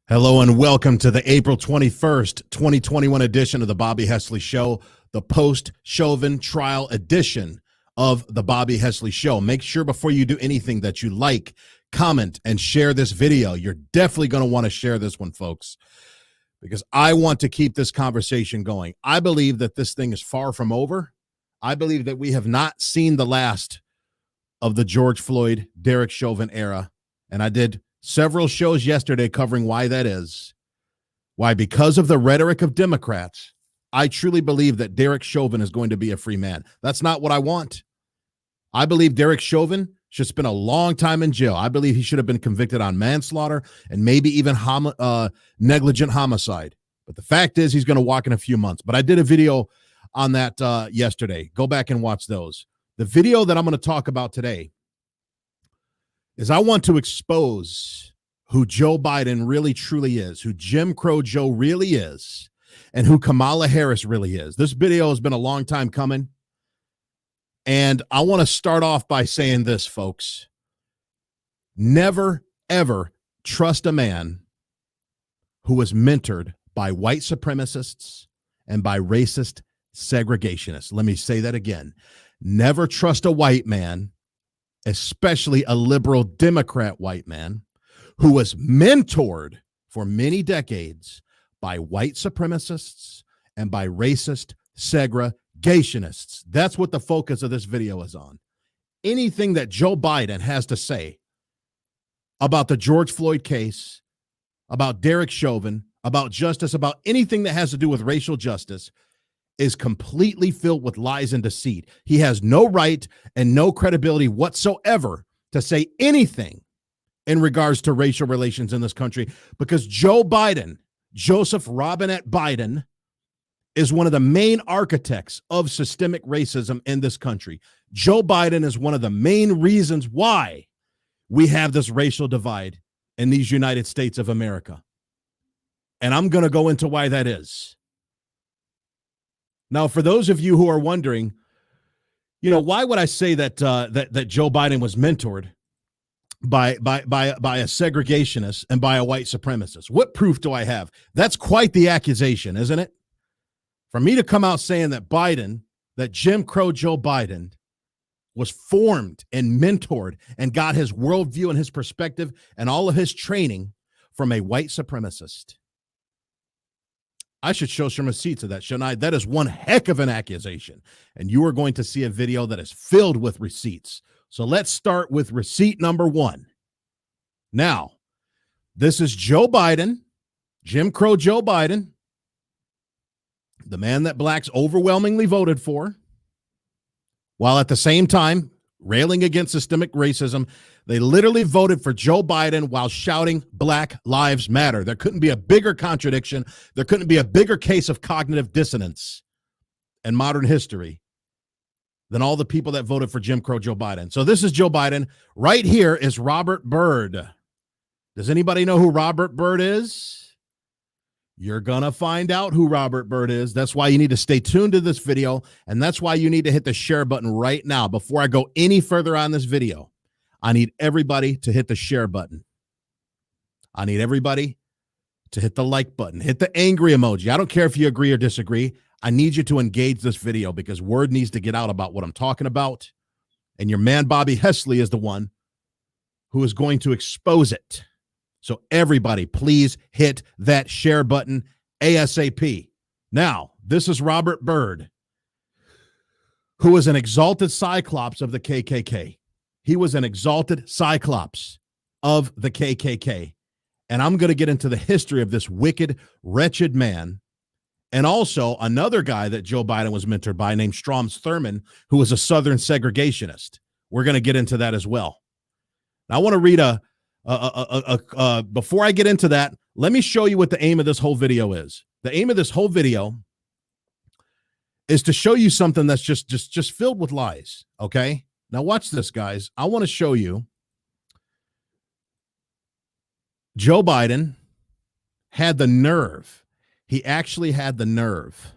Hello and welcome to the April 21st, 2021 edition of the Bobby Hesley Show, the post-Chauvin trial edition of the Bobby Hesley Show. Make sure before you do anything that you like, comment, and share this video. You're definitely going to want to share this one, folks, because I want to keep this conversation going. I believe that this thing is far from over. I believe that we have not seen the last of the George Floyd, Derek Chauvin era, and I did several shows yesterday covering why that is. Why, because of the rhetoric of Democrats, I truly believe that Derek Chauvin is going to be a free man. That's not what I want. I believe Derek Chauvin should spend a long time in jail. I believe he should have been convicted on manslaughter and maybe even negligent homicide. But the fact is he's going to walk in a few months. But I did a video on that yesterday. Go back and watch those. The video that I'm going to talk about today is I want to expose who Joe Biden really truly is, who Jim Crow Joe really is, and who Kamala Harris really is. This video has been a long time coming, and I want to start off by saying this, folks. Never, ever trust a man who was mentored by white supremacists and by racist segregationists. Let me say that again. Never trust a white man, especially a liberal Democrat white man, who was mentored for many decades by white supremacists and by racist segregationists. That's what the focus of this video is on. Anything that Joe Biden has to say about the George Floyd case, about Derek Chauvin, about justice, about anything that has to do with racial justice, is completely filled with lies and deceit. He has no right and no credibility whatsoever to say anything in regards to racial relations in this country, because Joe Biden, Joseph Robinette Biden, is one of the main architects of systemic racism in this country. Joe Biden is one of the main reasons why we have this racial divide in these United States of America. And I'm going to go into why that is. Now, for those of you who are wondering, why would I say that that Joe Biden was mentored by a segregationist and by a white supremacist? What proof do I have? That's quite the accusation, isn't it? For me to come out saying that Jim Crow Joe Biden was formed and mentored and got his worldview and his perspective and all of his training from a white supremacist. I should show some receipts of that, shouldn't I? That is one heck of an accusation. And you are going to see a video that is filled with receipts. So let's start with receipt number one. Now, this is Joe Biden, Jim Crow Joe Biden, the man that blacks overwhelmingly voted for, while at the same time railing against systemic racism. They literally voted for Joe Biden while shouting Black Lives Matter. There couldn't be a bigger contradiction. There couldn't be a bigger case of cognitive dissonance in modern history than all the people that voted for Jim Crow Joe Biden. So this is Joe Biden. Right here is Robert Byrd. Does anybody know who Robert Byrd is? You're going to find out who Robert Byrd is. That's why you need to stay tuned to this video, and that's why you need to hit the share button right now. Before I go any further on this video, I need everybody to hit the share button. I need everybody to hit the like button. Hit the angry emoji. I don't care if you agree or disagree. I need you to engage this video because word needs to get out about what I'm talking about. And your man, Bobby Hesley, is the one who is going to expose it. So everybody, please hit that share button ASAP. Now, this is Robert Byrd, who is an exalted cyclops of the KKK. He was an exalted cyclops of the KKK. And I'm going to get into the history of this wicked, wretched man. And also another guy that Joe Biden was mentored by named Strom Thurmond, who was a Southern segregationist. We're going to get into that as well. Now, I want to read before I get into that, Let me show you what the aim of this whole video is. The aim of this whole video is to show you something that's just filled with lies, okay? Now watch this, guys. I want to show you Joe Biden had the nerve. He actually had the nerve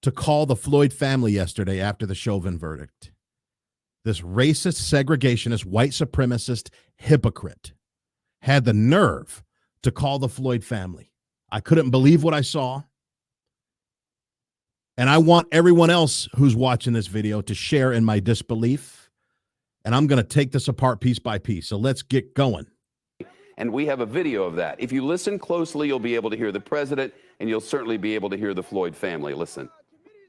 to call the Floyd family yesterday after the Chauvin verdict. This racist, segregationist, white supremacist hypocrite had the nerve to call the Floyd family. I couldn't believe what I saw. And I want everyone else who's watching this video to share in my disbelief. And I'm going to take this apart piece by piece. So let's get going. And we have a video of that. If you listen closely, you'll be able to hear the president, and you'll certainly be able to hear the Floyd family. Listen.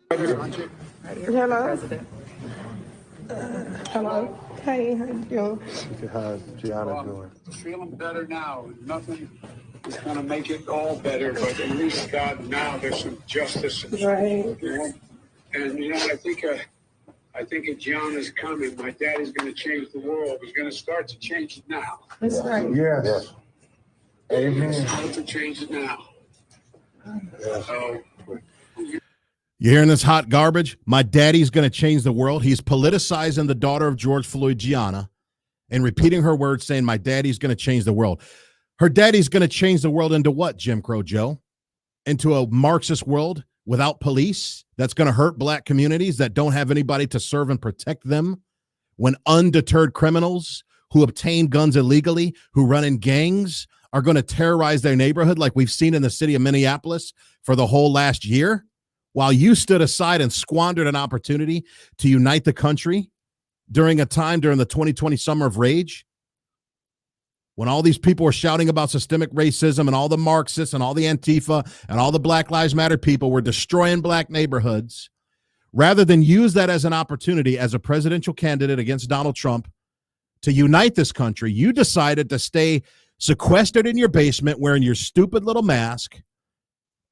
Hello. Hello. Hey, how you doing? How's Gianna doing? Feeling better now. Nothing is going to make it all better, but at least God, now there's some justice. Right. You know? And I think a John is coming. My daddy's going to change the world. He's going to start to change it now. That's right. Yes. Amen. Start to change it now. Yes. So, You hearing this hot garbage? My daddy's going to change the world. He's politicizing the daughter of George Floyd, Gianna, and repeating her words saying, my daddy's going to change the world. Her daddy's going to change the world into what, Jim Crow Joe? Into a Marxist world without police that's going to hurt black communities that don't have anybody to serve and protect them, when undeterred criminals who obtain guns illegally, who run in gangs, are going to terrorize their neighborhood like we've seen in the city of Minneapolis for the whole last year, while you stood aside and squandered an opportunity to unite the country during a time during the 2020 summer of rage, when all these people were shouting about systemic racism and all the Marxists and all the Antifa and all the Black Lives Matter people were destroying black neighborhoods. Rather than use that as an opportunity as a presidential candidate against Donald Trump to unite this country, you decided to stay sequestered in your basement wearing your stupid little mask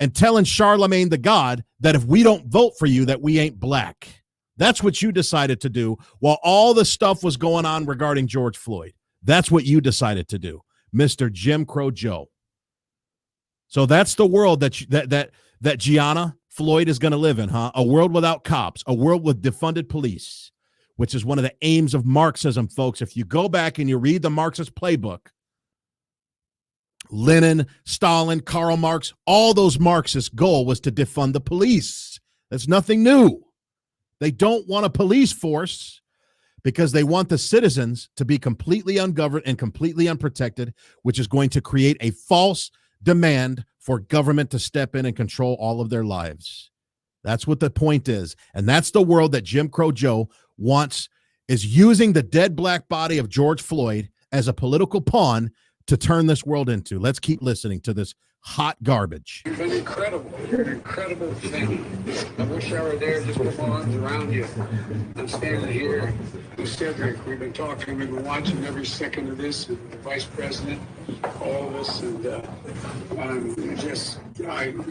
and telling Charlemagne the God that if we don't vote for you, that we ain't black. That's what you decided to do while all the stuff was going on regarding George Floyd. That's what you decided to do, Mr. Jim Crow Joe. So that's the world that Gianna Floyd is going to live in, huh? A world without cops, a world with defunded police, which is one of the aims of Marxism, folks. If you go back and you read the Marxist playbook, Lenin, Stalin, Karl Marx, all those Marxists' goal was to defund the police. That's nothing new. They don't want a police force because they want the citizens to be completely ungoverned and completely unprotected, which is going to create a false demand for government to step in and control all of their lives. That's what the point is. And that's the world that Jim Crow Joe wants, is using the dead black body of George Floyd as a political pawn to turn this world into. Let's keep listening to this hot garbage. you've been incredible. You're an incredible thing. I wish I were there just with my arms around you. I'm standing here with Cedric. We've been talking. We've been watching every second of this. And the vice president, all of us. And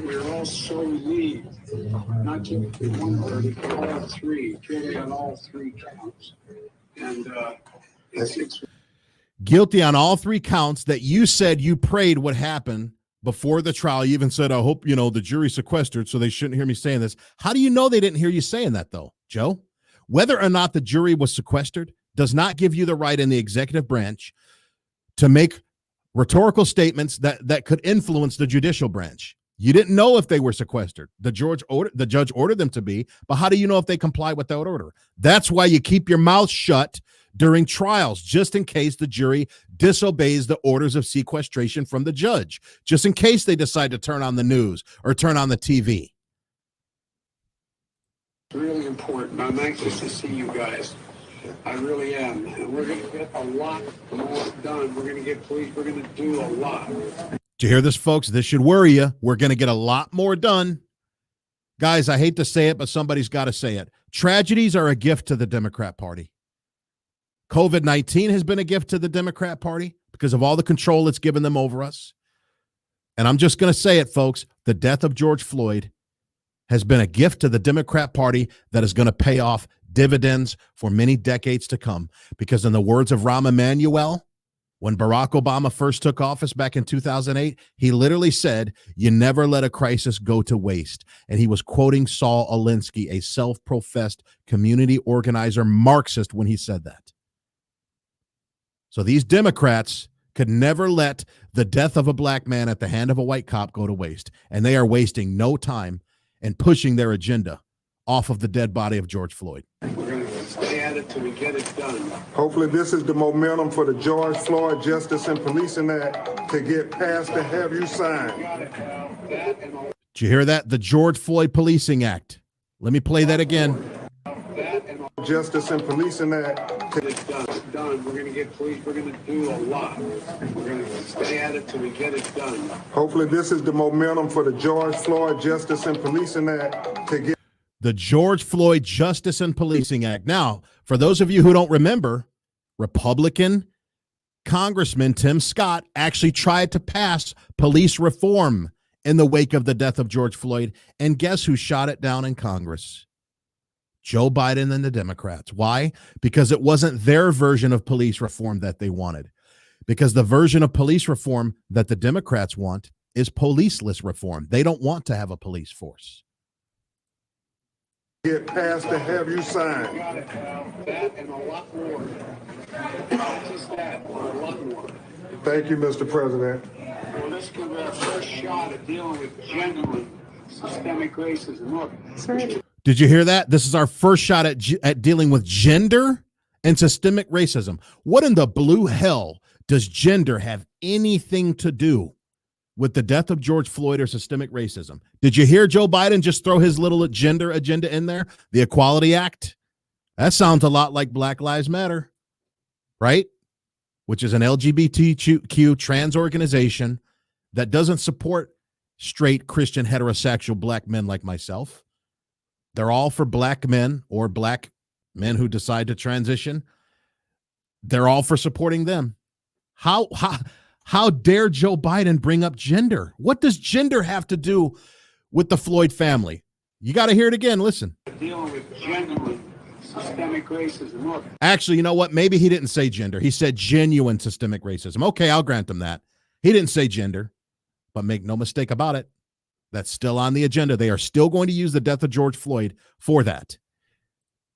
we're all so relieved. Not just one verdict, but all three. Guilty on all three counts. And it's Guilty on all three counts that you said you prayed would happen before the trial. You even said, I hope, the jury's sequestered, so they shouldn't hear me saying this. How do you know they didn't hear you saying that, though, Joe? Whether or not the jury was sequestered does not give you the right in the executive branch to make rhetorical statements that could influence the judicial branch. You didn't know if they were sequestered. The judge ordered them to be, but how do you know if they comply with that order? That's why you keep your mouth shut during trials, just in case the jury disobeys the orders of sequestration from the judge, just in case they decide to turn on the news or turn on the TV. really important. I'm anxious to see you guys. I really am. And we're going to get a lot more done. We're going to get police. We're going to do a lot. Do you hear this, folks? This should worry you. We're going to get a lot more done. Guys, I hate to say it, but somebody's got to say it. Tragedies are a gift to the Democrat Party. COVID-19 has been a gift to the Democrat Party because of all the control it's given them over us. And I'm just going to say it, folks. The death of George Floyd has been a gift to the Democrat Party that is going to pay off dividends for many decades to come. Because in the words of Rahm Emanuel, When Barack Obama first took office back in 2008, he literally said, "You never let a crisis go to waste." And he was quoting Saul Alinsky, a self-professed community organizer Marxist, when he said that. So these Democrats could never let the death of a black man at the hand of a white cop go to waste. And they are wasting no time in pushing their agenda off of the dead body of George Floyd. We're going to stay at it till we get it done. Hopefully this is the momentum for the George Floyd Justice and Policing Act to get passed and have you sign. Did you hear that? The George Floyd Policing Act. Let me play that again. Justice and Policing Act. It's done. We're going to get police. We're going to do a lot. We're going to stay at it till we get it done. Hopefully this is the momentum for the George Floyd Justice and Policing Act to get The George Floyd Justice and Policing Act. Now, for those of you who don't remember, Republican Congressman Tim Scott actually tried to pass police reform in the wake of the death of George Floyd. And guess who shot it down in Congress? Joe Biden and the Democrats. Why? Because it wasn't their version of police reform that they wanted. Because the version of police reform that the Democrats want is policeless reform. They don't want to have a police force. get passed and have you sign. That and a lot more. Not just that, but a lot more. Thank you, Mr. President. Well, this could be our first shot at dealing with genuine systemic racism. Look, Did you hear that? This is our first shot at dealing with gender and systemic racism. What in the blue hell does gender have anything to do with the death of George Floyd or systemic racism? Did you hear Joe Biden just throw his little gender agenda in there? The Equality Act? That sounds a lot like Black Lives Matter, right? Which is an LGBTQ trans organization that doesn't support straight Christian heterosexual black men like myself. They're all for black men or black men who decide to transition. They're all for supporting them. How dare Joe Biden bring up gender? What does gender have to do with the Floyd family? You got to hear it again. Listen. dealing with genuine systemic racism. Look, Actually, you know what? Maybe he didn't say gender. He said genuine systemic racism. Okay, I'll grant him that. He didn't say gender, but make no mistake about it. That's still on the agenda. They are still going to use the death of George Floyd for that.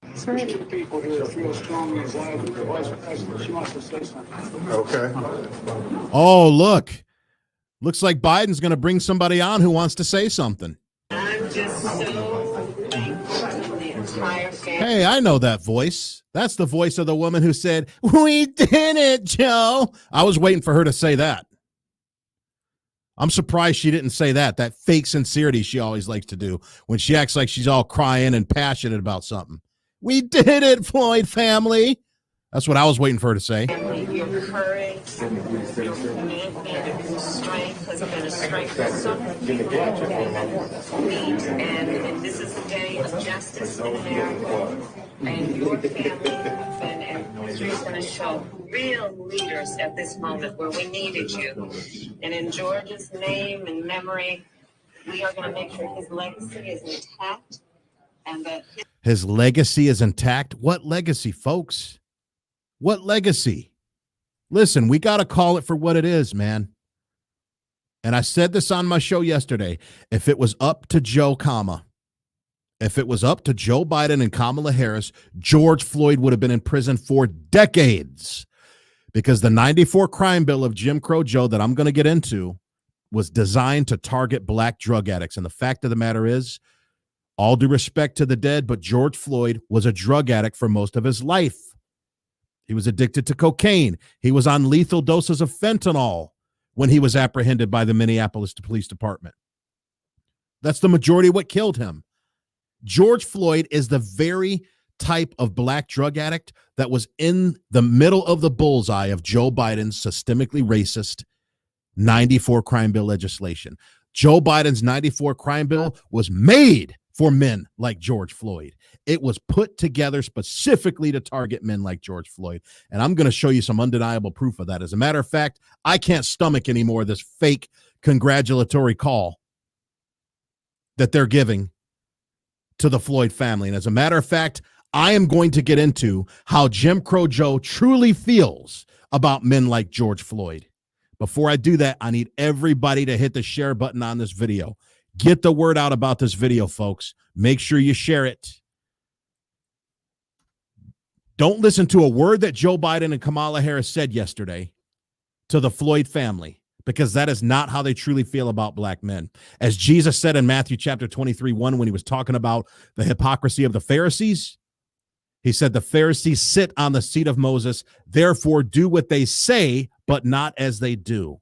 there's two people here that feel strongly as I do. The vice president, she wants to say something. Okay. Oh, look. Looks like Biden's going to bring somebody on who wants to say something. I'm just so thankful to the entire family. Hey, I know that voice. That's the voice of the woman who said, "We did it, Joe." I was waiting for her to say that. I'm surprised she didn't say that fake sincerity she always likes to do when she acts like she's all crying and passionate about something. We did it, Floyd family. That's what I was waiting for her to say. Your courage, your commitment, your strength has been a strength for so many people. And this is the day of justice in America. And your family and history is going to show real leaders at this moment where we needed you. And in George's name and memory, we are going to make sure his legacy is intact and that His legacy is intact. What legacy, folks? What legacy? Listen, we got to call it for what it is, man. And I said this on my show yesterday. If it was up to if it was up to Joe Biden and Kamala Harris, George Floyd would have been in prison for decades, because the 94 crime bill of Jim Crow Joe that I'm going to get into was designed to target black drug addicts. And the fact of the matter is, all due respect to the dead, but George Floyd was a drug addict for most of his life. He was addicted to cocaine. He was on lethal doses of fentanyl when he was apprehended by the Minneapolis Police Department. That's the majority of what killed him. George Floyd is the very type of black drug addict that was in the middle of the bullseye of Joe Biden's systemically racist 94 crime bill legislation. Joe Biden's 94 crime bill was made for men like George Floyd. It was put together specifically to target men like George Floyd. And I'm going to show you some undeniable proof of that. As a matter of fact, I can't stomach anymore this fake congratulatory call that they're giving to the Floyd family. And as a matter of fact, I am going to get into how Jim Crow Joe truly feels about men like George Floyd. Before I do that, I need everybody to hit the share button on this video. Get the word out about this video, folks. Make sure you share it. Don't listen to a word that Joe Biden and Kamala Harris said yesterday to the Floyd family, because that is not how they truly feel about black men. As Jesus said in Matthew chapter 23:1, when he was talking about the hypocrisy of the Pharisees, he said, the Pharisees sit on the seat of Moses, therefore do what they say, but not as they do.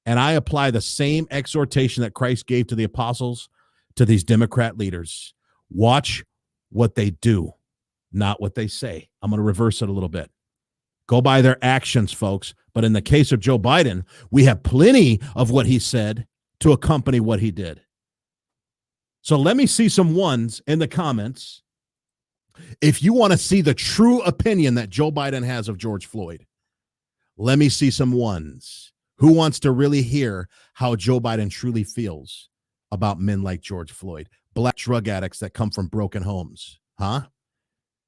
And I apply the same exhortation that Christ gave to the apostles to these Democrat leaders. Watch what they do, not what they say. I'm going to reverse it a little bit. Go by their actions, folks. But in the case of Joe Biden, we have plenty of what he said to accompany what he did. So let me see some ones in the comments if you want to see the true opinion that Joe Biden has of George Floyd. Let me see some ones. Who wants to really hear how Joe Biden truly feels about men like George Floyd, black drug addicts that come from broken homes? Huh?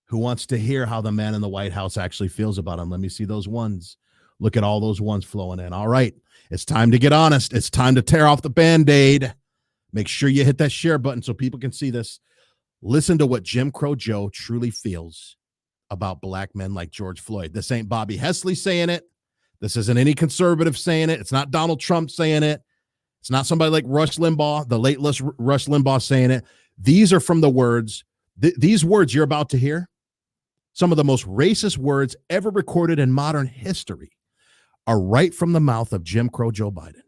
Who wants to hear how the man in the White House actually feels about him? Let me see those ones. Look at all those ones flowing in. All right. It's time to get honest. It's time to tear off the Band-Aid. Make sure you hit that share button so people can see this. Listen to what Jim Crow Joe truly feels about black men like George Floyd. This ain't Bobby Hesley saying it. This isn't any conservative saying it. It's not Donald Trump saying it. It's not somebody like Rush Limbaugh, the late Rush Limbaugh saying it. These are from the words, these words you're about to hear, some of the most racist words ever recorded in modern history, are right from the mouth of Jim Crow Joe Biden.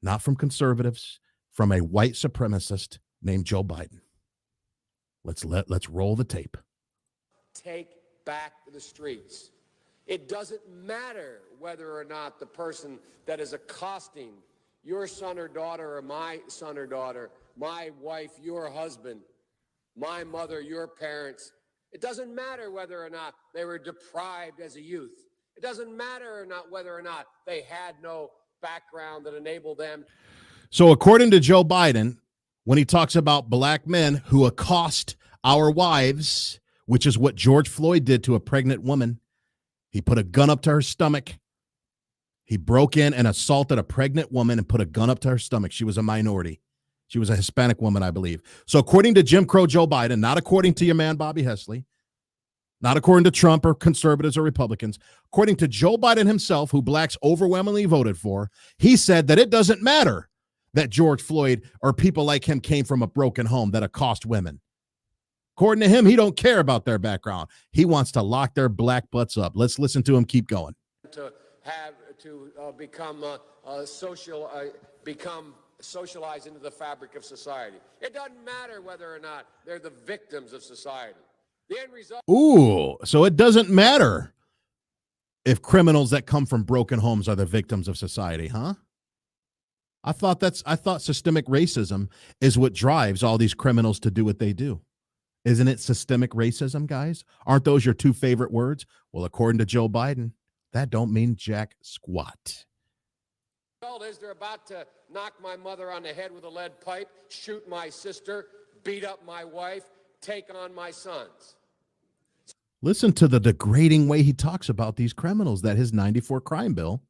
Not from conservatives, from a white supremacist named Joe Biden. Let's roll the tape. Take back the streets. It doesn't matter whether or not the person that is accosting your son or daughter or my son or daughter, my wife, your husband, my mother, your parents. It doesn't matter whether or not they were deprived as a youth. It doesn't matter or not whether or not they had no background that enabled them. So according to Joe Biden, when he talks about black men who accost our wives, which is what George Floyd did to a pregnant woman, he put a gun up to her stomach. He broke in and assaulted a pregnant woman and put a gun up to her stomach. She was a minority. She was a Hispanic woman, I believe. So according to Jim Crow Joe Biden, not according to your man Bobby Hesley, not according to Trump or conservatives or Republicans, according to Joe Biden himself, who blacks overwhelmingly voted for, he said that it doesn't matter that George Floyd or people like him came from a broken home that accost women. According to him, he don't care about their background. He wants to lock their black butts up. Let's listen to him keep going. To have to become socialized into the fabric of society. It doesn't matter whether or not they're the victims of society. The end result. Ooh, so it doesn't matter if criminals that come from broken homes are the victims of society, huh? I thought systemic racism is what drives all these criminals to do what they do. Isn't it systemic racism, guys? Aren't those your two favorite words? Well, according to Joe Biden, that don't mean jack squat. Is they're about to knock my mother on the head with a lead pipe, shoot my sister, beat up my wife, take on my sons. Listen to the degrading way he talks about these criminals that his 94 crime bill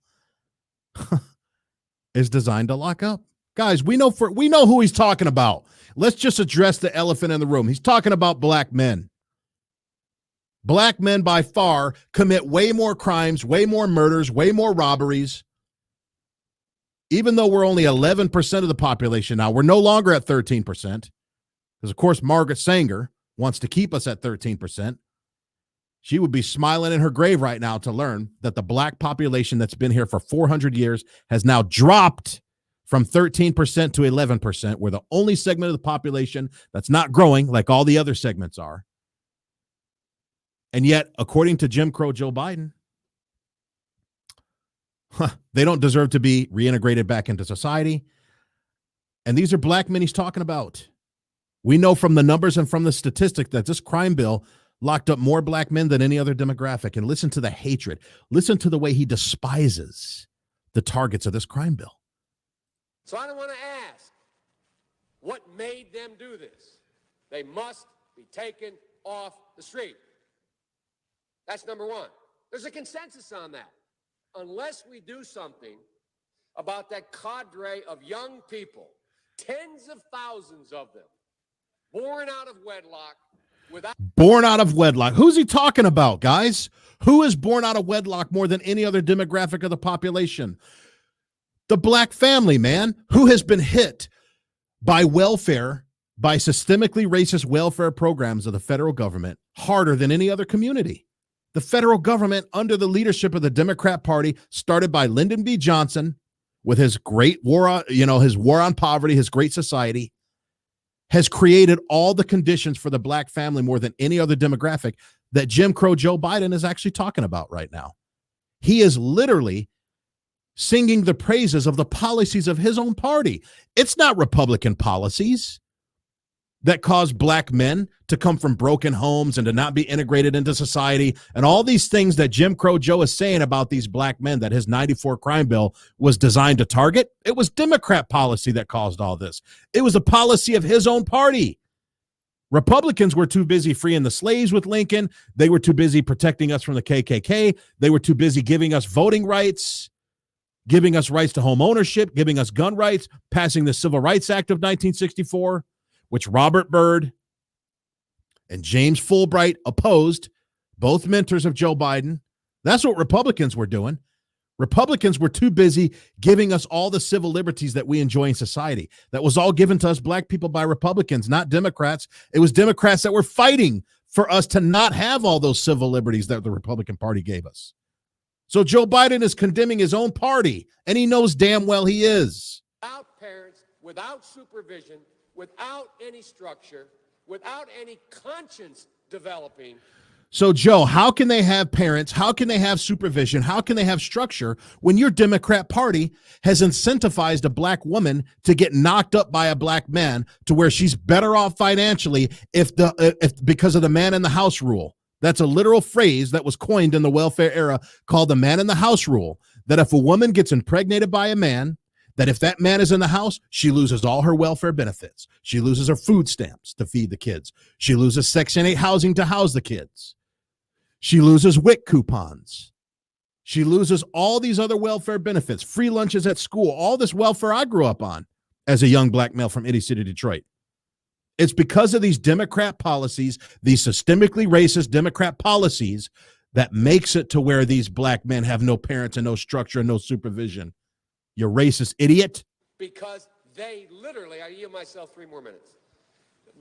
is designed to lock up. Guys, we know who he's talking about. Let's just address the elephant in the room. He's talking about black men. Black men by far commit way more crimes, way more murders, way more robberies. Even though we're only 11% of the population now, we're no longer at 13%. Because, of course, Margaret Sanger wants to keep us at 13%. She would be smiling in her grave right now to learn that the black population that's been here for 400 years has now dropped from 13% to 11%. We're the only segment of the population that's not growing like all the other segments are. And yet, according to Jim Crow Joe Biden, they don't deserve to be reintegrated back into society. And these are black men he's talking about. We know from the numbers and from the statistic that this crime bill locked up more black men than any other demographic. And listen to the hatred. Listen to the way he despises the targets of this crime bill. So I don't want to ask what made them do this. They must be taken off the street. That's number one. There's a consensus on that. Unless we do something about that cadre of young people, tens of thousands of them, born out of wedlock, born out of wedlock. Who's he talking about, guys? Who is born out of wedlock more than any other demographic of the population? The black family, man, who has been hit by welfare, by systemically racist welfare programs of the federal government harder than any other community. The federal government, under the leadership of the Democrat Party, started by Lyndon B. Johnson with his great war on, his war on poverty, his great society, has created all the conditions for the black family more than any other demographic that Jim Crow Joe Biden is actually talking about right now. He is literally singing the praises of the policies of his own party. It's not Republican policies that cause black men to come from broken homes and to not be integrated into society, and all these things that Jim Crow Joe is saying about these black men that his 94 crime bill was designed to target. It was Democrat policy that caused all this. It was a policy of his own party. Republicans were too busy freeing the slaves with Lincoln. They were too busy protecting us from the KKK. They were too busy giving us voting rights, giving us rights to home ownership, giving us gun rights, passing the Civil Rights Act of 1964, which Robert Byrd and James Fulbright opposed, both mentors of Joe Biden. That's what Republicans were doing. Republicans were too busy giving us all the civil liberties that we enjoy in society. That was all given to us black people by Republicans, not Democrats. It was Democrats that were fighting for us to not have all those civil liberties that the Republican Party gave us. So Joe Biden is condemning his own party, and he knows damn well he is. Without parents, without supervision, without any structure, without any conscience developing. So, Joe, how can they have parents? How can they have supervision? How can they have structure when your Democrat Party has incentivized a black woman to get knocked up by a black man to where she's better off financially if because of the man in the house rule? That's a literal phrase that was coined in the welfare era called the man in the house rule, that if a woman gets impregnated by a man, that if that man is in the house, she loses all her welfare benefits. She loses her food stamps to feed the kids. She loses Section 8 housing to house the kids. She loses WIC coupons. She loses all these other welfare benefits, free lunches at school, all this welfare I grew up on as a young black male from Indy City, Detroit. It's because of these Democrat policies, these systemically racist Democrat policies, that makes it to where these black men have no parents and no structure and no supervision. You racist idiot. Because they literally, I yield myself 3 more minutes,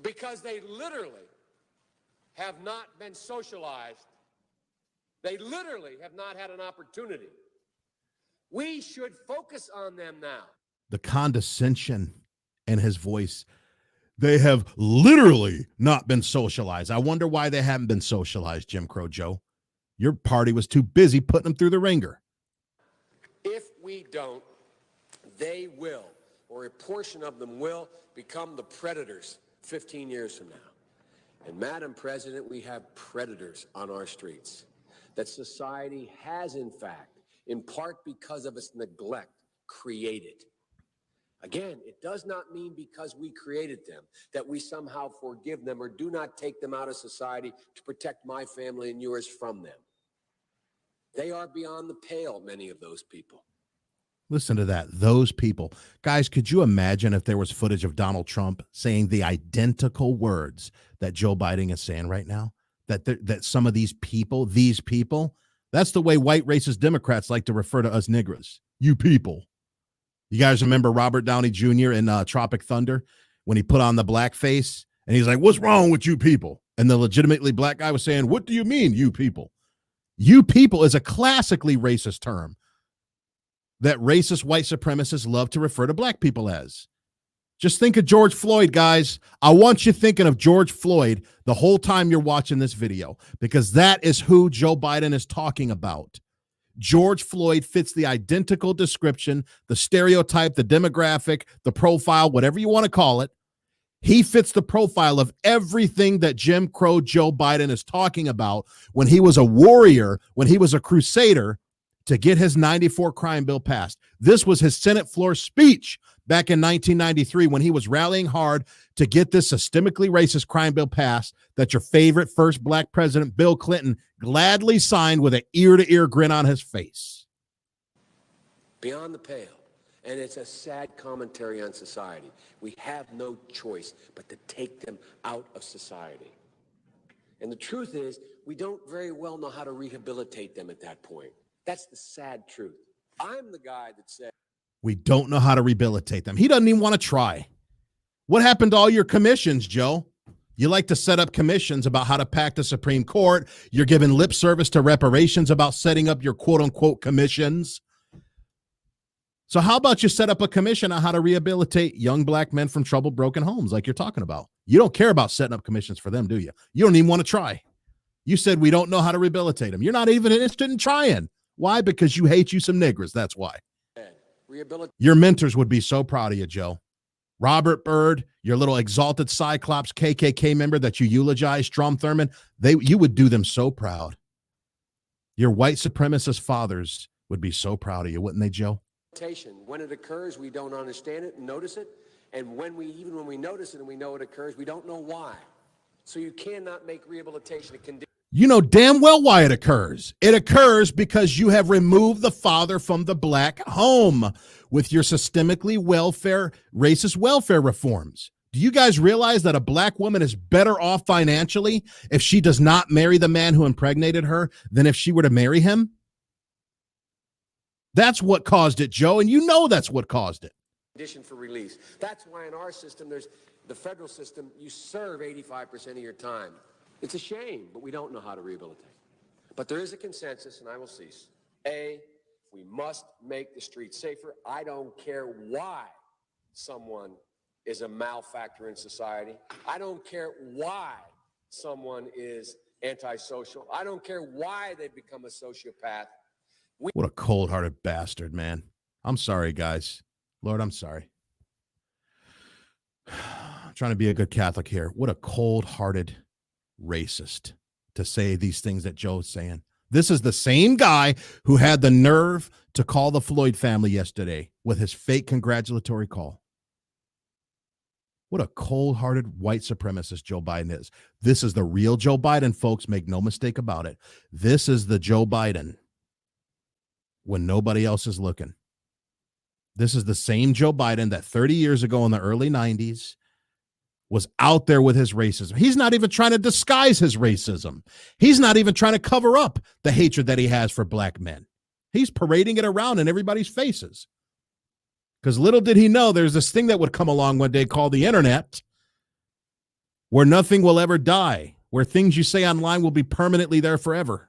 because they literally have not been socialized. They literally have not had an opportunity. We should focus on them now. The condescension in his voice. They have literally not been socialized. I wonder why they haven't been socialized, Jim Crow Joe. Your party was too busy putting them through the ringer. If we don't, they will, or a portion of them will, become the predators 15 years from now. And Madam President, we have predators on our streets that society has, in fact, in part because of its neglect, created. Again, it does not mean because we created them that we somehow forgive them or do not take them out of society to protect my family and yours from them. They are beyond the pale, many of those people. Listen to that. Those people. Guys, could you imagine if there was footage of Donald Trump saying the identical words that Joe Biden is saying right now? That some of these people, that's the way white racist Democrats like to refer to us niggers. You people. You guys remember Robert Downey Jr. in Tropic Thunder when he put on the blackface and he's like, what's wrong with you people? And the legitimately black guy was saying, what do you mean, you people? You people is a classically racist term that racist white supremacists love to refer to black people as. Just think of George Floyd, guys. I want you thinking of George Floyd the whole time you're watching this video, because that is who Joe Biden is talking about. George Floyd fits the identical description, the stereotype, the demographic, the profile, whatever you want to call it. He fits the profile of everything that Jim Crow Joe Biden is talking about when he was a warrior, when he was a crusader, to get his 94 crime bill passed. This was his Senate floor speech back in 1993 when he was rallying hard to get this systemically racist crime bill passed that your favorite first black president, Bill Clinton, gladly signed with an ear-to-ear grin on his face. Beyond the pale. And it's a sad commentary on society. We have no choice but to take them out of society. And the truth is, we don't very well know how to rehabilitate them at that point. That's the sad truth. I'm the guy that said, we don't know how to rehabilitate them. He doesn't even want to try. What happened to all your commissions, Joe? You like to set up commissions about how to pack the Supreme Court. You're giving lip service to reparations about setting up your quote-unquote commissions. So how about you set up a commission on how to rehabilitate young black men from troubled, broken homes like you're talking about? You don't care about setting up commissions for them, do you? You don't even want to try. You said we don't know how to rehabilitate them. You're not even interested in trying. Why? Because you hate you some niggers. That's why. Your mentors would be so proud of you, Joe. Robert Byrd, your little exalted Cyclops KKK member that you eulogized, Strom Thurmond, you would do them so proud. Your white supremacist fathers would be so proud of you, wouldn't they, Joe? When it occurs, we don't understand it and notice it. And even when we notice it and we know it occurs, we don't know why. So you cannot make rehabilitation a condition. You know damn well why it occurs. It occurs because you have removed the father from the black home with your systemically racist welfare reforms. Do you guys realize that a black woman is better off financially if she does not marry the man who impregnated her than if she were to marry him? That's what caused it, Joe, and you know that's what caused it. Condition for release. That's why in our system, there's the federal system, you serve 85% of your time. It's a shame, but we don't know how to rehabilitate. But there is a consensus, and I will cease. A, we must make the streets safer. I don't care why someone is a malfactor in society. I don't care why someone is antisocial. I don't care why they become a sociopath. What a cold-hearted bastard, man. I'm sorry, guys. Lord, I'm sorry. I'm trying to be a good Catholic here. What a cold-hearted racist to say these things that Joe's saying. This is the same guy who had the nerve to call the Floyd family yesterday with his fake congratulatory call. What a cold-hearted white supremacist Joe Biden is. This is the real Joe Biden, folks. Make no mistake about it. This is the Joe Biden when nobody else is looking. This is the same Joe Biden that 30 years ago in the early 90s was out there with his racism. He's not even trying to disguise his racism. He's not even trying to cover up the hatred that he has for black men. He's parading it around in everybody's faces. Because little did he know there's this thing that would come along one day called the internet, where nothing will ever die, where things you say online will be permanently there forever.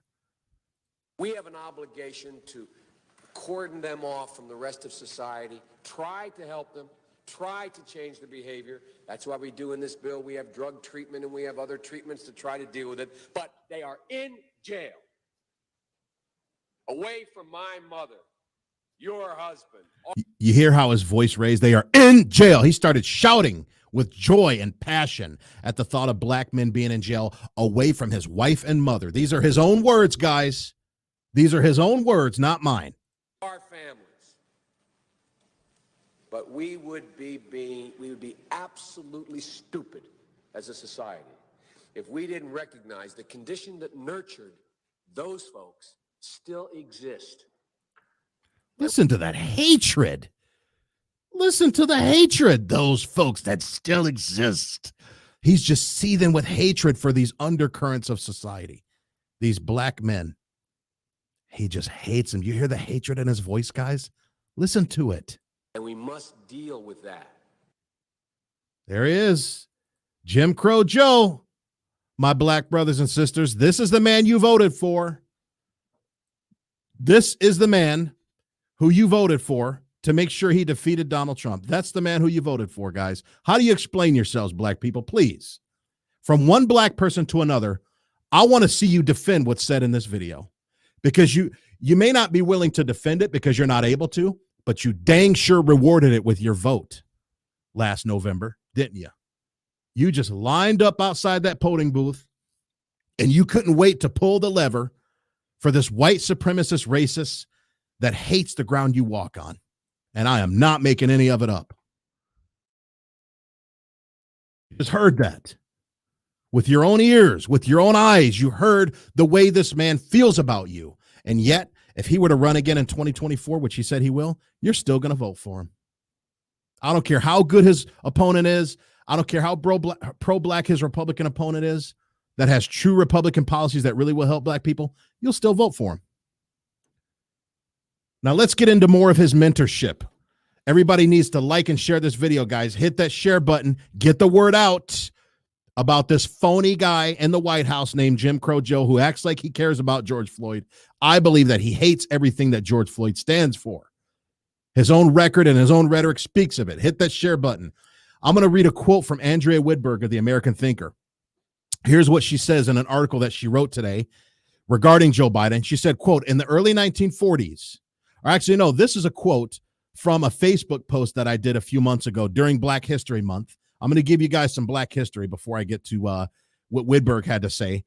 We have an obligation to cordon them off from the rest of society, try to help them, try to change their behavior. That's why we do in this bill. We have drug treatment and we have other treatments to try to deal with it. But they are in jail, away from my mother, your husband. You hear how his voice raised? They are in jail. He started shouting with joy and passion at the thought of black men being in jail, away from his wife and mother. These are his own words, guys. These are his own words, not mine. Our families. But we would be absolutely stupid as a society if we didn't recognize the condition that nurtured those folks still exist. Listen to that hatred. Listen to the hatred, those folks that still exist. He's just seething with hatred for these undercurrents of society, these black men. He just hates them. You hear the hatred in his voice, guys? Listen to it. And we must deal with that. There he is. Jim Crow Joe, my black brothers and sisters. This is the man you voted for. This is the man who you voted for to make sure he defeated Donald Trump. That's the man who you voted for, guys. How do you explain yourselves, black people? Please. From one black person to another, I want to see you defend what's said in this video. Because you may not be willing to defend it because you're not able to, but you dang sure rewarded it with your vote last November, didn't you? You just lined up outside that polling booth and you couldn't wait to pull the lever for this white supremacist racist that hates the ground you walk on. And I am not making any of it up. You just heard that. With your own ears, with your own eyes, you heard the way this man feels about you. And yet, if he were to run again in 2024, which he said he will, you're still going to vote for him. I don't care how good his opponent is. I don't care how pro-black his Republican opponent is that has true Republican policies that really will help black people. You'll still vote for him. Now, let's get into more of his mentorship. Everybody needs to like and share this video, guys. Hit that share button. Get the word out about this phony guy in the White House named Jim Crow Joe who acts like he cares about George Floyd. I believe that he hates everything that George Floyd stands for. His own record and his own rhetoric speaks of it. Hit that share button. I'm going to read a quote from Andrea Whitberg of the American Thinker. Here's what she says in an article that she wrote today regarding Joe Biden. She said, quote, in the early 1940s, or actually, no, this is a quote from a Facebook post that I did a few months ago during Black History Month. I'm going to give you guys some Black history before I get to what Whitberg had to say.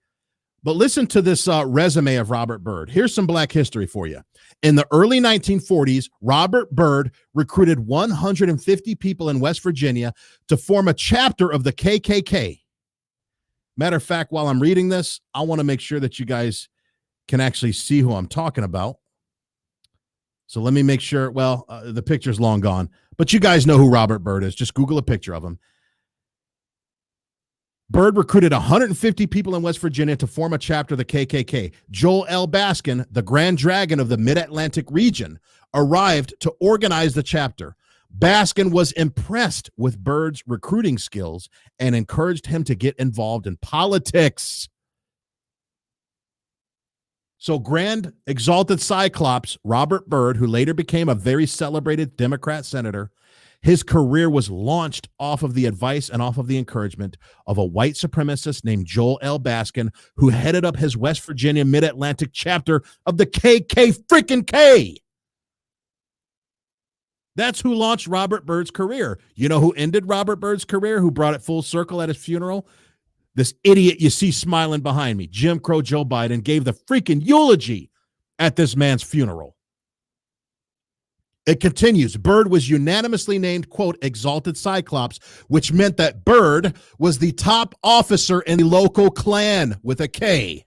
But listen to this resume of Robert Byrd. Here's some Black history for you. In the early 1940s, Robert Byrd recruited 150 people in West Virginia to form a chapter of the KKK. Matter of fact, while I'm reading this, I want to make sure that you guys can actually see who I'm talking about. So let me make sure. Well, the picture's long gone, but you guys know who Robert Byrd is. Just Google a picture of him. Byrd recruited 150 people in West Virginia to form a chapter of the KKK. Joel L. Baskin, the Grand Dragon of the Mid-Atlantic region, arrived to organize the chapter. Baskin was impressed with Byrd's recruiting skills and encouraged him to get involved in politics. So Grand Exalted Cyclops Robert Byrd, who later became a very celebrated Democrat senator, his career was launched off of the advice and off of the encouragement of a white supremacist named Joel L. Baskin, who headed up his West Virginia Mid-Atlantic chapter of the KKK. That's who launched Robert Byrd's career. You know who ended Robert Byrd's career, who brought it full circle at his funeral? This idiot you see smiling behind me, Jim Crow Joe Biden, gave the freaking eulogy at this man's funeral. It continues. Byrd was unanimously named, quote, Exalted Cyclops, which meant that Byrd was the top officer in the local Klan with a K.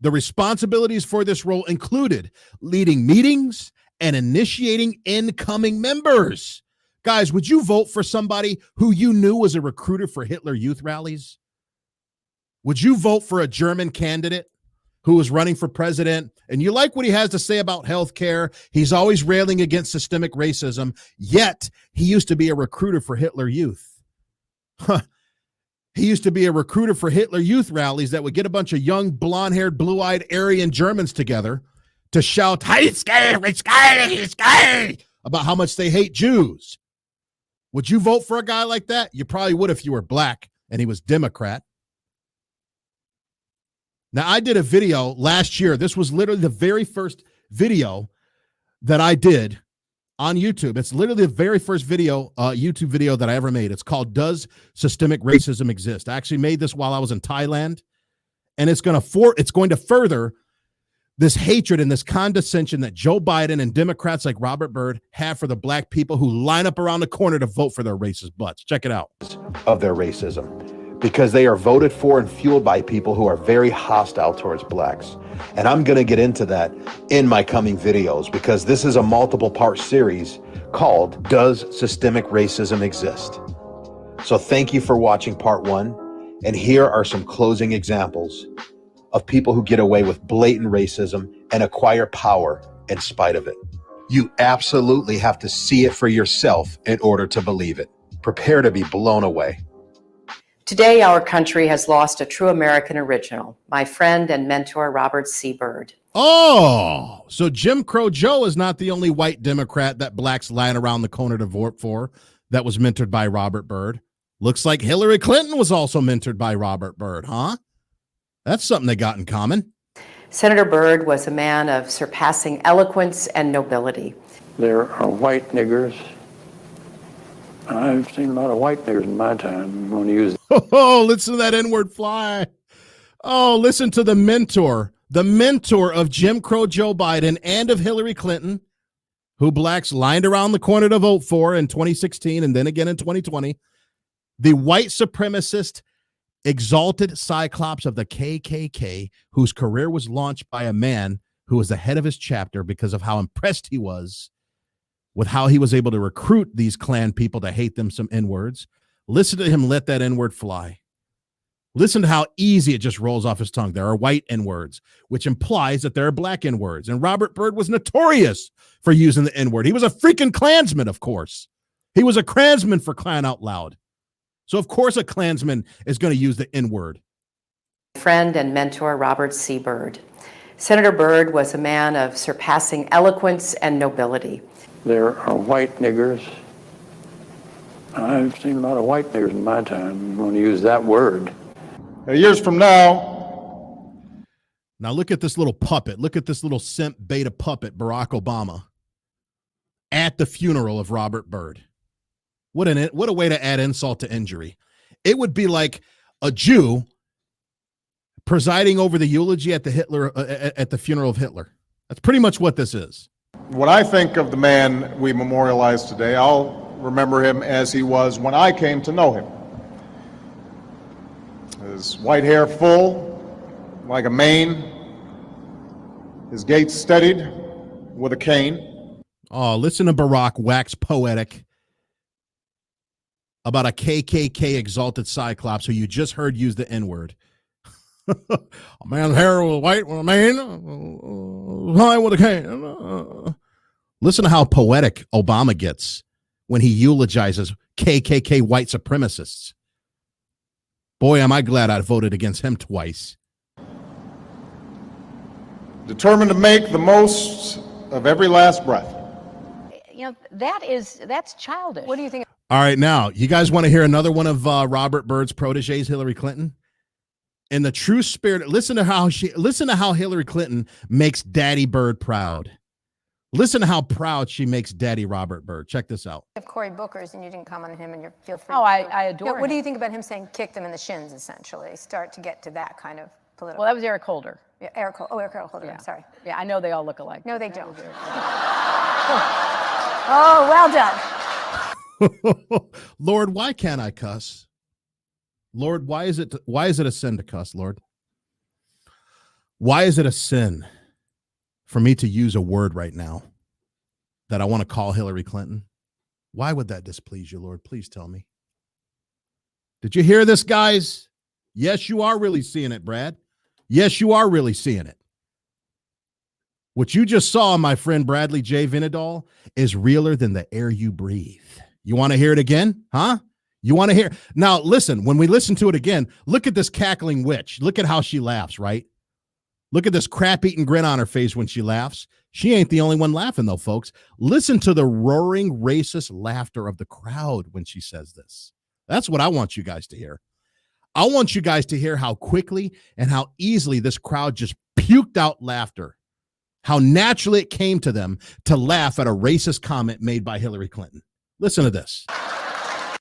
The responsibilities for this role included leading meetings and initiating incoming members. Guys, would you vote for somebody who you knew was a recruiter for Hitler Youth rallies? Would you vote for a German candidate who was running for president, and you like what he has to say about health care? He's always railing against systemic racism, yet he used to be a recruiter for Hitler Youth. He used to be a recruiter for Hitler Youth rallies that would get a bunch of young, blonde-haired, blue-eyed Aryan Germans together to shout, about how much they hate Jews. Would you vote for a guy like that? You probably would if you were black and he was Democrat. Now, I did a video last year. This was literally the very first video that I did on YouTube. It's literally the very first video, YouTube video that I ever made. It's called Does Systemic Racism Exist? I actually made this while I was in Thailand, and it's going to further this hatred and this condescension that Joe Biden and Democrats like Robert Byrd have for the black people who line up around the corner to vote for their racist butts. Check it out. Of their racism, because they are voted for and fueled by people who are very hostile towards blacks. And I'm going to get into that in my coming videos, because this is a multiple part series called Does Systemic Racism Exist? So thank you for watching part one. And here are some closing examples of people who get away with blatant racism and acquire power in spite of it. You absolutely have to see it for yourself in order to believe it. Prepare to be blown away. Today, our country has lost a true American original, my friend and mentor, Robert C. Byrd. Oh, so Jim Crow Joe is not the only white Democrat that blacks line around the corner to vote for that was mentored by Robert Byrd. Looks like Hillary Clinton was also mentored by Robert Byrd, huh? That's something they got in common. Senator Byrd was a man of surpassing eloquence and nobility. There are white niggers. I've seen a lot of white niggers in my time. I'm going to use. Oh, listen to that N-word fly. Oh, listen to the mentor the mentor of Jim Crow Joe Biden and of Hillary Clinton, who blacks lined around the corner to vote for in 2016 and then again in 2020, the white supremacist, exalted cyclops of the KKK, whose career was launched by a man who was the head of his chapter because of how impressed he was with how he was able to recruit these Klan people to hate them some N-words. Listen to him let that N-word fly. Listen to how easy it just rolls off his tongue. There are white N-words, which implies that there are black N-words. And Robert Byrd was notorious for using the N-word. He was a freaking Klansman, of course. He was a Klansman for crying out loud. So, of course, a Klansman is going to use the N-word. Friend and mentor Robert C. Byrd. Senator Byrd was a man of surpassing eloquence and nobility. There are white niggers. I've seen a lot of white niggers in my time. I'm going to use that word. Years from now. Now look at this little puppet. Look at this little simp beta puppet, Barack Obama, at the funeral of Robert Byrd. What a way to add insult to injury. It would be like a Jew presiding over the eulogy at the funeral of Hitler. That's pretty much what this is. When I think of the man we memorialize today, I'll remember him as he was when I came to know him. His white hair full, like a mane, his gait steadied with a cane. Oh, listen to Barack wax poetic about a KKK exalted cyclops who you just heard use the N-word. A man's hair was white with a mane, high with a cane. Listen to how poetic Obama gets when he eulogizes KKK white supremacists. Boy, am I glad I voted against him twice. Determined to make the most of every last breath. You know, that's childish. What do you think? All right, now, you guys want to hear another one of Robert Byrd's proteges, Hillary Clinton? In the true spirit, listen to how Hillary Clinton makes Daddy Byrd proud. Listen to how proud she makes Daddy Robert Byrd. Check this out. Of Cory Booker's, and you didn't comment on him, and you feel free. Oh, I adore him. What do you think about him saying kicked him in the shins, essentially? Start to get to that kind of political. Well, that was Eric Holder. Yeah, Eric Holder. Yeah. I'm sorry. Yeah, I know they all look alike. No, they don't. Oh, well done. Lord, why can't I cuss? Lord, why is it a sin to cuss, Lord? Why is it a sin for me to use a word right now that I want to call Hillary Clinton? Why would that displease you, Lord? Please tell me. Did you hear this, guys? Yes, you are really seeing it, Brad. Yes, you are really seeing it. What you just saw, my friend Bradley J. Vinodal, is realer than the air you breathe. You want to hear it again? Huh? You want to hear? Now, listen, when we listen to it again, look at this cackling witch. Look at how she laughs, right? Look at this crap-eating grin on her face when she laughs. She ain't the only one laughing, though, folks. Listen to the roaring racist laughter of the crowd when she says this. That's what I want you guys to hear. I want you guys to hear how quickly and how easily this crowd just puked out laughter. How naturally it came to them to laugh at a racist comment made by Hillary Clinton. Listen to this.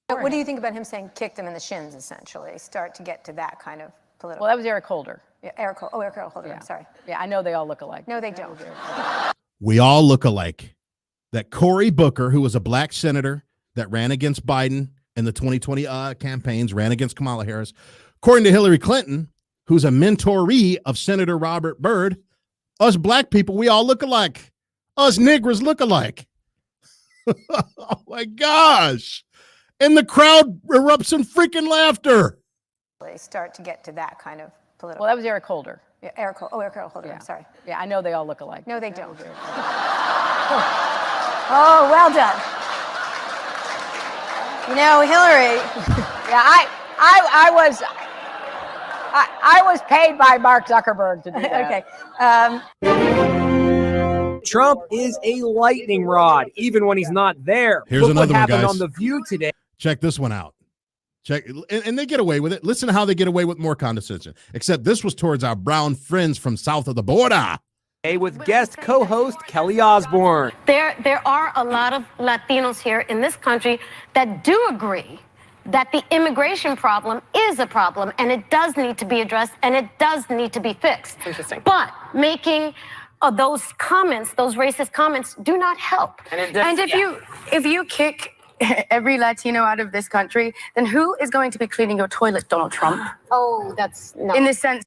What do you think about him saying kicked him in the shins, essentially? Start to get to that kind of political. Well, that was Eric Holder. Yeah, Eric Holder. Yeah. I'm sorry. Yeah, I know they all look alike. No, they don't. We all look alike. That Cory Booker, who was a black senator that ran against Biden in the 2020 campaigns, ran against Kamala Harris. According to Hillary Clinton, who's a mentoree of Senator Robert Byrd, us black people, we all look alike. Us niggers look alike. Oh, my gosh. And the crowd erupts in freaking laughter. Start to get to that kind of political. Well, that was Eric Holder. Yeah, Eric Holder. Yeah. I'm sorry. Yeah, I know they all look alike. No, they don't. Oh, well done. You know, Hillary. Yeah, I was paid by Mark Zuckerberg to do that. Okay. Trump is a lightning rod, even when he's not there. Here's Look another what one, happened guys. on The View today. Check this one out. And they get away with it. Listen to how they get away with more condescension. Except this was towards our brown friends from south of the border. With guest co-host Kelly Osbourne. There are a lot of Latinos here in this country that do agree that the immigration problem is a problem, and it does need to be addressed, and it does need to be fixed. Interesting. But making those comments, those racist comments, do not help. And if you kick every Latino out of this country, then who is going to be cleaning your toilet, Donald Trump? Oh, that's no. In the sense.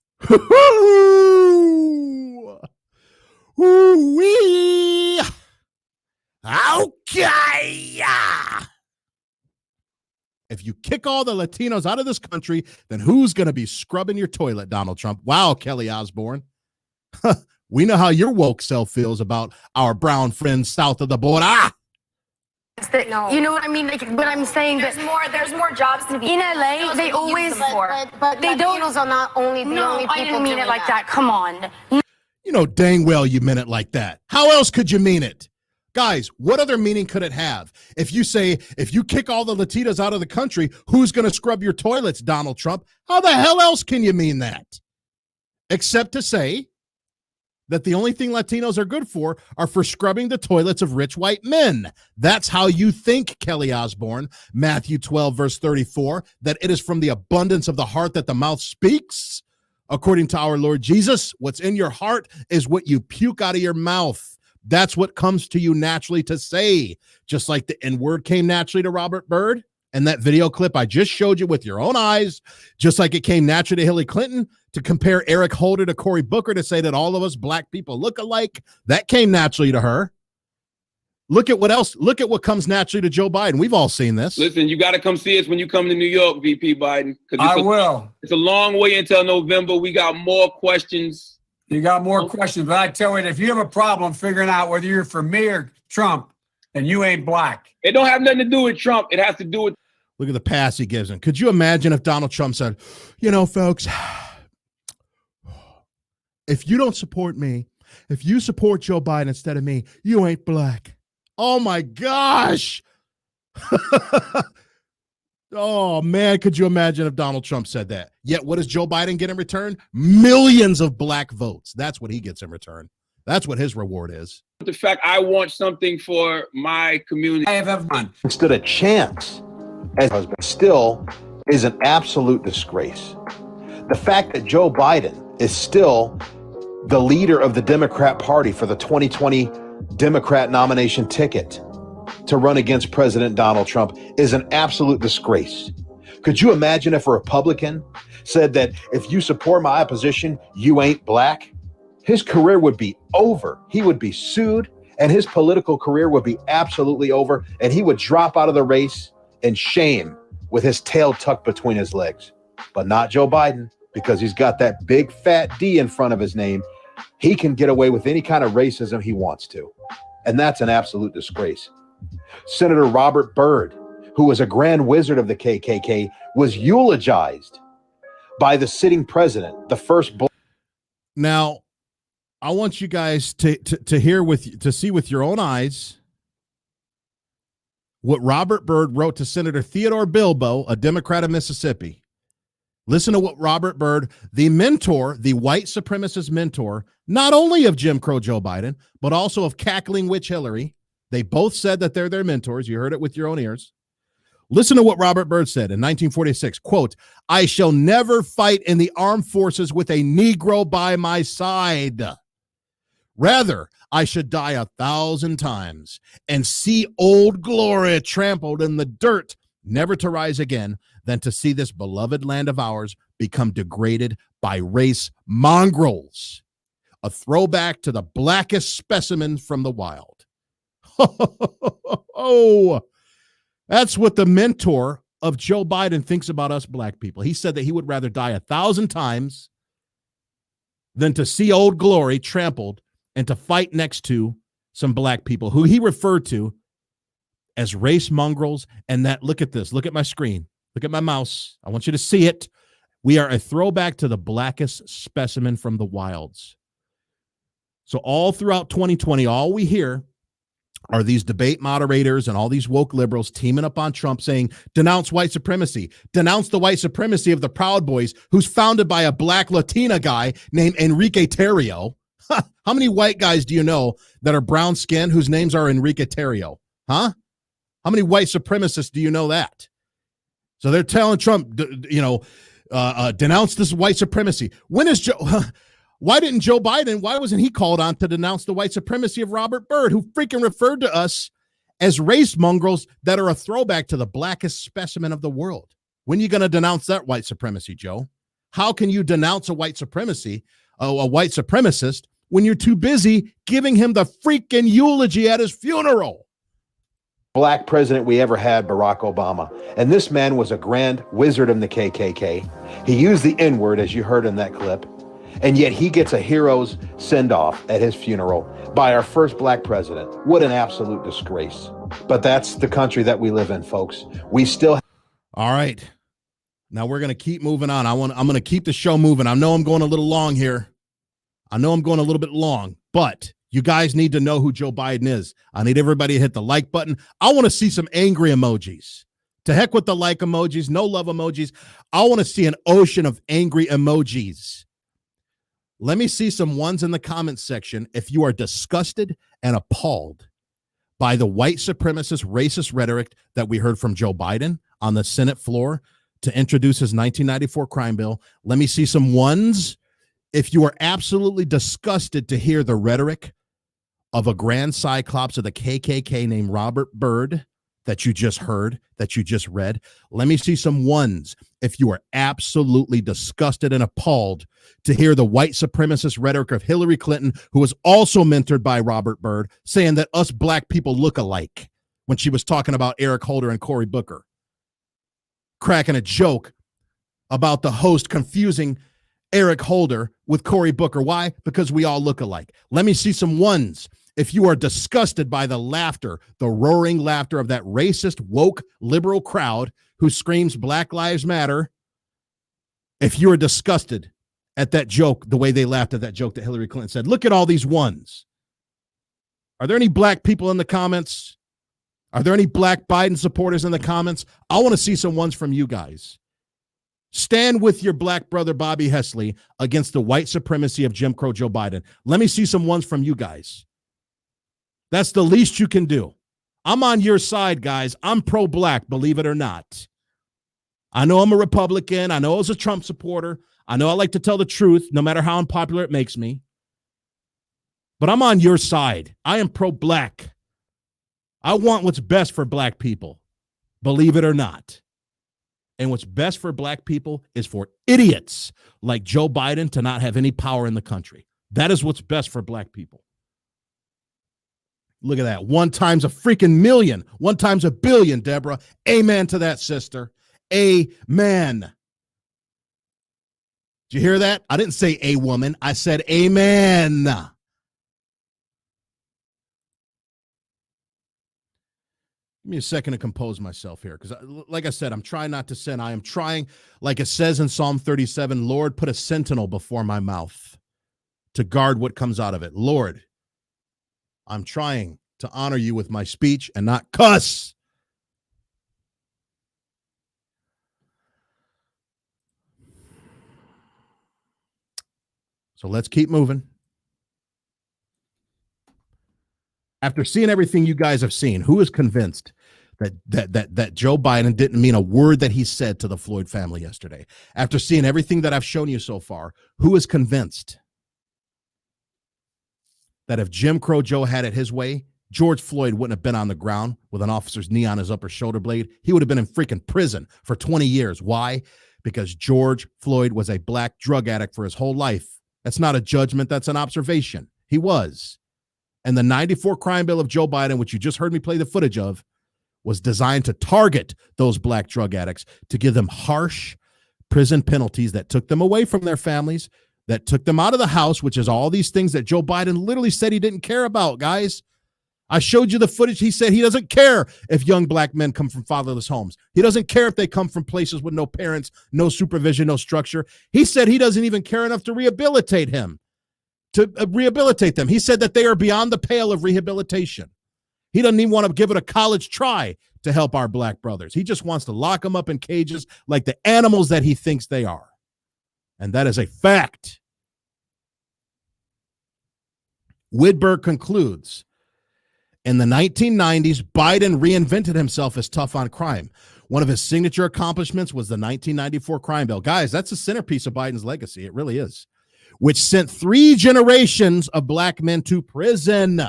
Ooh-wee. Okay. If you kick all the Latinos out of this country, then who's going to be scrubbing your toilet, Donald Trump? Wow, Kelly Osbourne. We know how your woke self feels about our brown friends south of the border. No. You know what I mean? Like, but I'm saying there's more jobs to be in LA. They always but they don't. Latinos are not only the only people. I didn't mean it like that. Come on. You know dang well you meant it like that. How else could you mean it? Guys, what other meaning could it have? If you say, if you kick all the Latinos out of the country, who's going to scrub your toilets, Donald Trump? How the hell else can you mean that? Except to say that the only thing Latinos are good for are for scrubbing the toilets of rich white men. That's how you think, Kelly Osbourne. Matthew 12, verse 34, that it is from the abundance of the heart that the mouth speaks. According to our Lord Jesus, what's in your heart is what you puke out of your mouth. That's what comes to you naturally to say. Just like the N-word came naturally to Robert Byrd and that video clip I just showed you with your own eyes, just like it came naturally to Hillary Clinton to compare Eric Holder to Cory Booker to say that all of us black people look alike. That came naturally to her. Look at what else. Look at what comes naturally to Joe Biden. We've all seen this. Listen, you got to come see us when you come to New York, VP Biden. I will. It's a long way until November. We got more questions. You got more questions, but I tell you, if you have a problem figuring out whether you're for me or Trump, then you ain't black. It don't have nothing to do with Trump. It has to do with. Look at the pass he gives him. Could you imagine if Donald Trump said, you know, folks, if you don't support me, if you support Joe Biden instead of me, you ain't black. Oh, my gosh. Oh, man, could you imagine if Donald Trump said that? Yet what does Joe Biden get in return? Millions of black votes. That's what he gets in return. That's what his reward is. The fact I want something for my community. I have everyone. Stood a chance as husband still is an absolute disgrace. The fact that Joe Biden is still the leader of the Democrat Party for the 2020 Democrat nomination ticket to run against President Donald Trump is an absolute disgrace. Could you imagine if a Republican said that if you support my opposition, you ain't black? His career would be over. He would be sued and his political career would be absolutely over and he would drop out of the race in shame with his tail tucked between his legs. But not Joe Biden, because he's got that big fat D in front of his name. He can get away with any kind of racism he wants to. And that's an absolute disgrace. Senator Robert Byrd, who was a grand wizard of the KKK, was eulogized by the sitting president, the first. Now, I want you guys to see with your own eyes what Robert Byrd wrote to Senator Theodore Bilbo, a Democrat of Mississippi. Listen to what Robert Byrd, the mentor, the white supremacist mentor, not only of Jim Crow Joe Biden, but also of cackling witch Hillary. They both said that they're their mentors. You heard it with your own ears. Listen to what Robert Byrd said in 1946, quote, "I shall never fight in the armed forces with a Negro by my side. Rather, I should die 1,000 times and see old glory trampled in the dirt, never to rise again, than to see this beloved land of ours become degraded by race mongrels." A throwback to the blackest specimen from the wild. Oh, that's what the mentor of Joe Biden thinks about us black people. He said that he would rather die 1,000 times than to see old glory trampled and to fight next to some black people who he referred to as race mongrels. And that, look at this, look at my screen, look at my mouse. I want you to see it. We are a throwback to the blackest specimen from the wilds. So all throughout 2020, all we hear are these debate moderators and all these woke liberals teaming up on Trump saying, denounce white supremacy, denounce the white supremacy of the Proud Boys, who's founded by a black Latina guy named Enrique Tarrio. How many white guys do you know that are brown skinned whose names are Enrique Tarrio? Huh? How many white supremacists do you know that? So they're telling Trump, denounce this white supremacy. Why didn't Joe Biden, why wasn't he called on to denounce the white supremacy of Robert Byrd, who freaking referred to us as race mongrels that are a throwback to the blackest specimen of the world? When are you going to denounce that white supremacy, Joe? How can you denounce a white supremacy, a white supremacist, when you're too busy giving him the freaking eulogy at his funeral? Black president we ever had, Barack Obama. And this man was a grand wizard in the KKK. He used the N-word, as you heard in that clip. And yet he gets a hero's send-off at his funeral by our first black president. What an absolute disgrace. But that's the country that we live in, folks. We still... All right. Now we're going to keep moving on. I'm going to keep the show moving. I know I'm going a little long here. I know I'm going a little bit long, but you guys need to know who Joe Biden is. I need everybody to hit the like button. I want to see some angry emojis. To heck with the like emojis, no love emojis. I want to see an ocean of angry emojis. Let me see some ones in the comments section if you are disgusted and appalled by the white supremacist, racist rhetoric that we heard from Joe Biden on the Senate floor to introduce his 1994 crime bill. Let me see some ones if you are absolutely disgusted to hear the rhetoric of a grand cyclops of the KKK named Robert Byrd that you just heard, that you just read. Let me see some ones if you are absolutely disgusted and appalled to hear the white supremacist rhetoric of Hillary Clinton, who was also mentored by Robert Byrd, saying that us black people look alike when she was talking about Eric Holder and Cory Booker, cracking a joke about the host confusing Eric Holder with Cory Booker. Why? Because we all look alike. Let me see some ones if you are disgusted by the laughter, the roaring laughter of that racist, woke, liberal crowd who screams Black Lives Matter. If you are disgusted at that joke, the way they laughed at that joke that Hillary Clinton said, look at all these ones. Are there any black people in the comments? Are there any black Biden supporters in the comments? I want to see some ones from you guys. Stand with your black brother, Bobby Hesley, against the white supremacy of Jim Crow Joe Biden. Let me see some ones from you guys. That's the least you can do. I'm on your side, guys. I'm pro-black, believe it or not. I know I'm a Republican. I know I was a Trump supporter. I know I like to tell the truth, no matter how unpopular it makes me. But I'm on your side. I am pro-black. I want what's best for black people, believe it or not. And what's best for black people is for idiots like Joe Biden to not have any power in the country. That is what's best for black people. Look at that. 1 times a freaking million. 1 times a billion, Deborah. Amen to that, sister. Amen. Did you hear that? I didn't say a woman. I said amen. Give me a second to compose myself here, because like I said, I'm trying not to sin. I am trying, like it says in Psalm 37, Lord, put a sentinel before my mouth to guard what comes out of it. Lord, I'm trying to honor you with my speech and not cuss. So let's keep moving. After seeing everything you guys have seen, who is convinced that Joe Biden didn't mean a word that he said to the Floyd family yesterday? After seeing everything that I've shown you so far, who is convinced that if Jim Crow Joe had it his way, George Floyd wouldn't have been on the ground with an officer's knee on his upper shoulder blade? He would have been in freaking prison for 20 years. Why? Because George Floyd was a black drug addict for his whole life. That's not a judgment. That's an observation. He was. And the 94 crime bill of Joe Biden, which you just heard me play the footage of, was designed to target those black drug addicts, to give them harsh prison penalties that took them away from their families, that took them out of the house, which is all these things that Joe Biden literally said he didn't care about, guys. I showed you the footage. He said he doesn't care if young black men come from fatherless homes. He doesn't care if they come from places with no parents, no supervision, no structure. He said he doesn't even care enough to rehabilitate them. He said that they are beyond the pale of rehabilitation. He doesn't even want to give it a college try to help our black brothers. He just wants to lock them up in cages like the animals that he thinks they are. And that is a fact. Whitberg concludes, in the 1990s, Biden reinvented himself as tough on crime. One of his signature accomplishments was the 1994 crime bill. Guys, that's the centerpiece of Biden's legacy. It really is. Which sent 3 generations of black men to prison.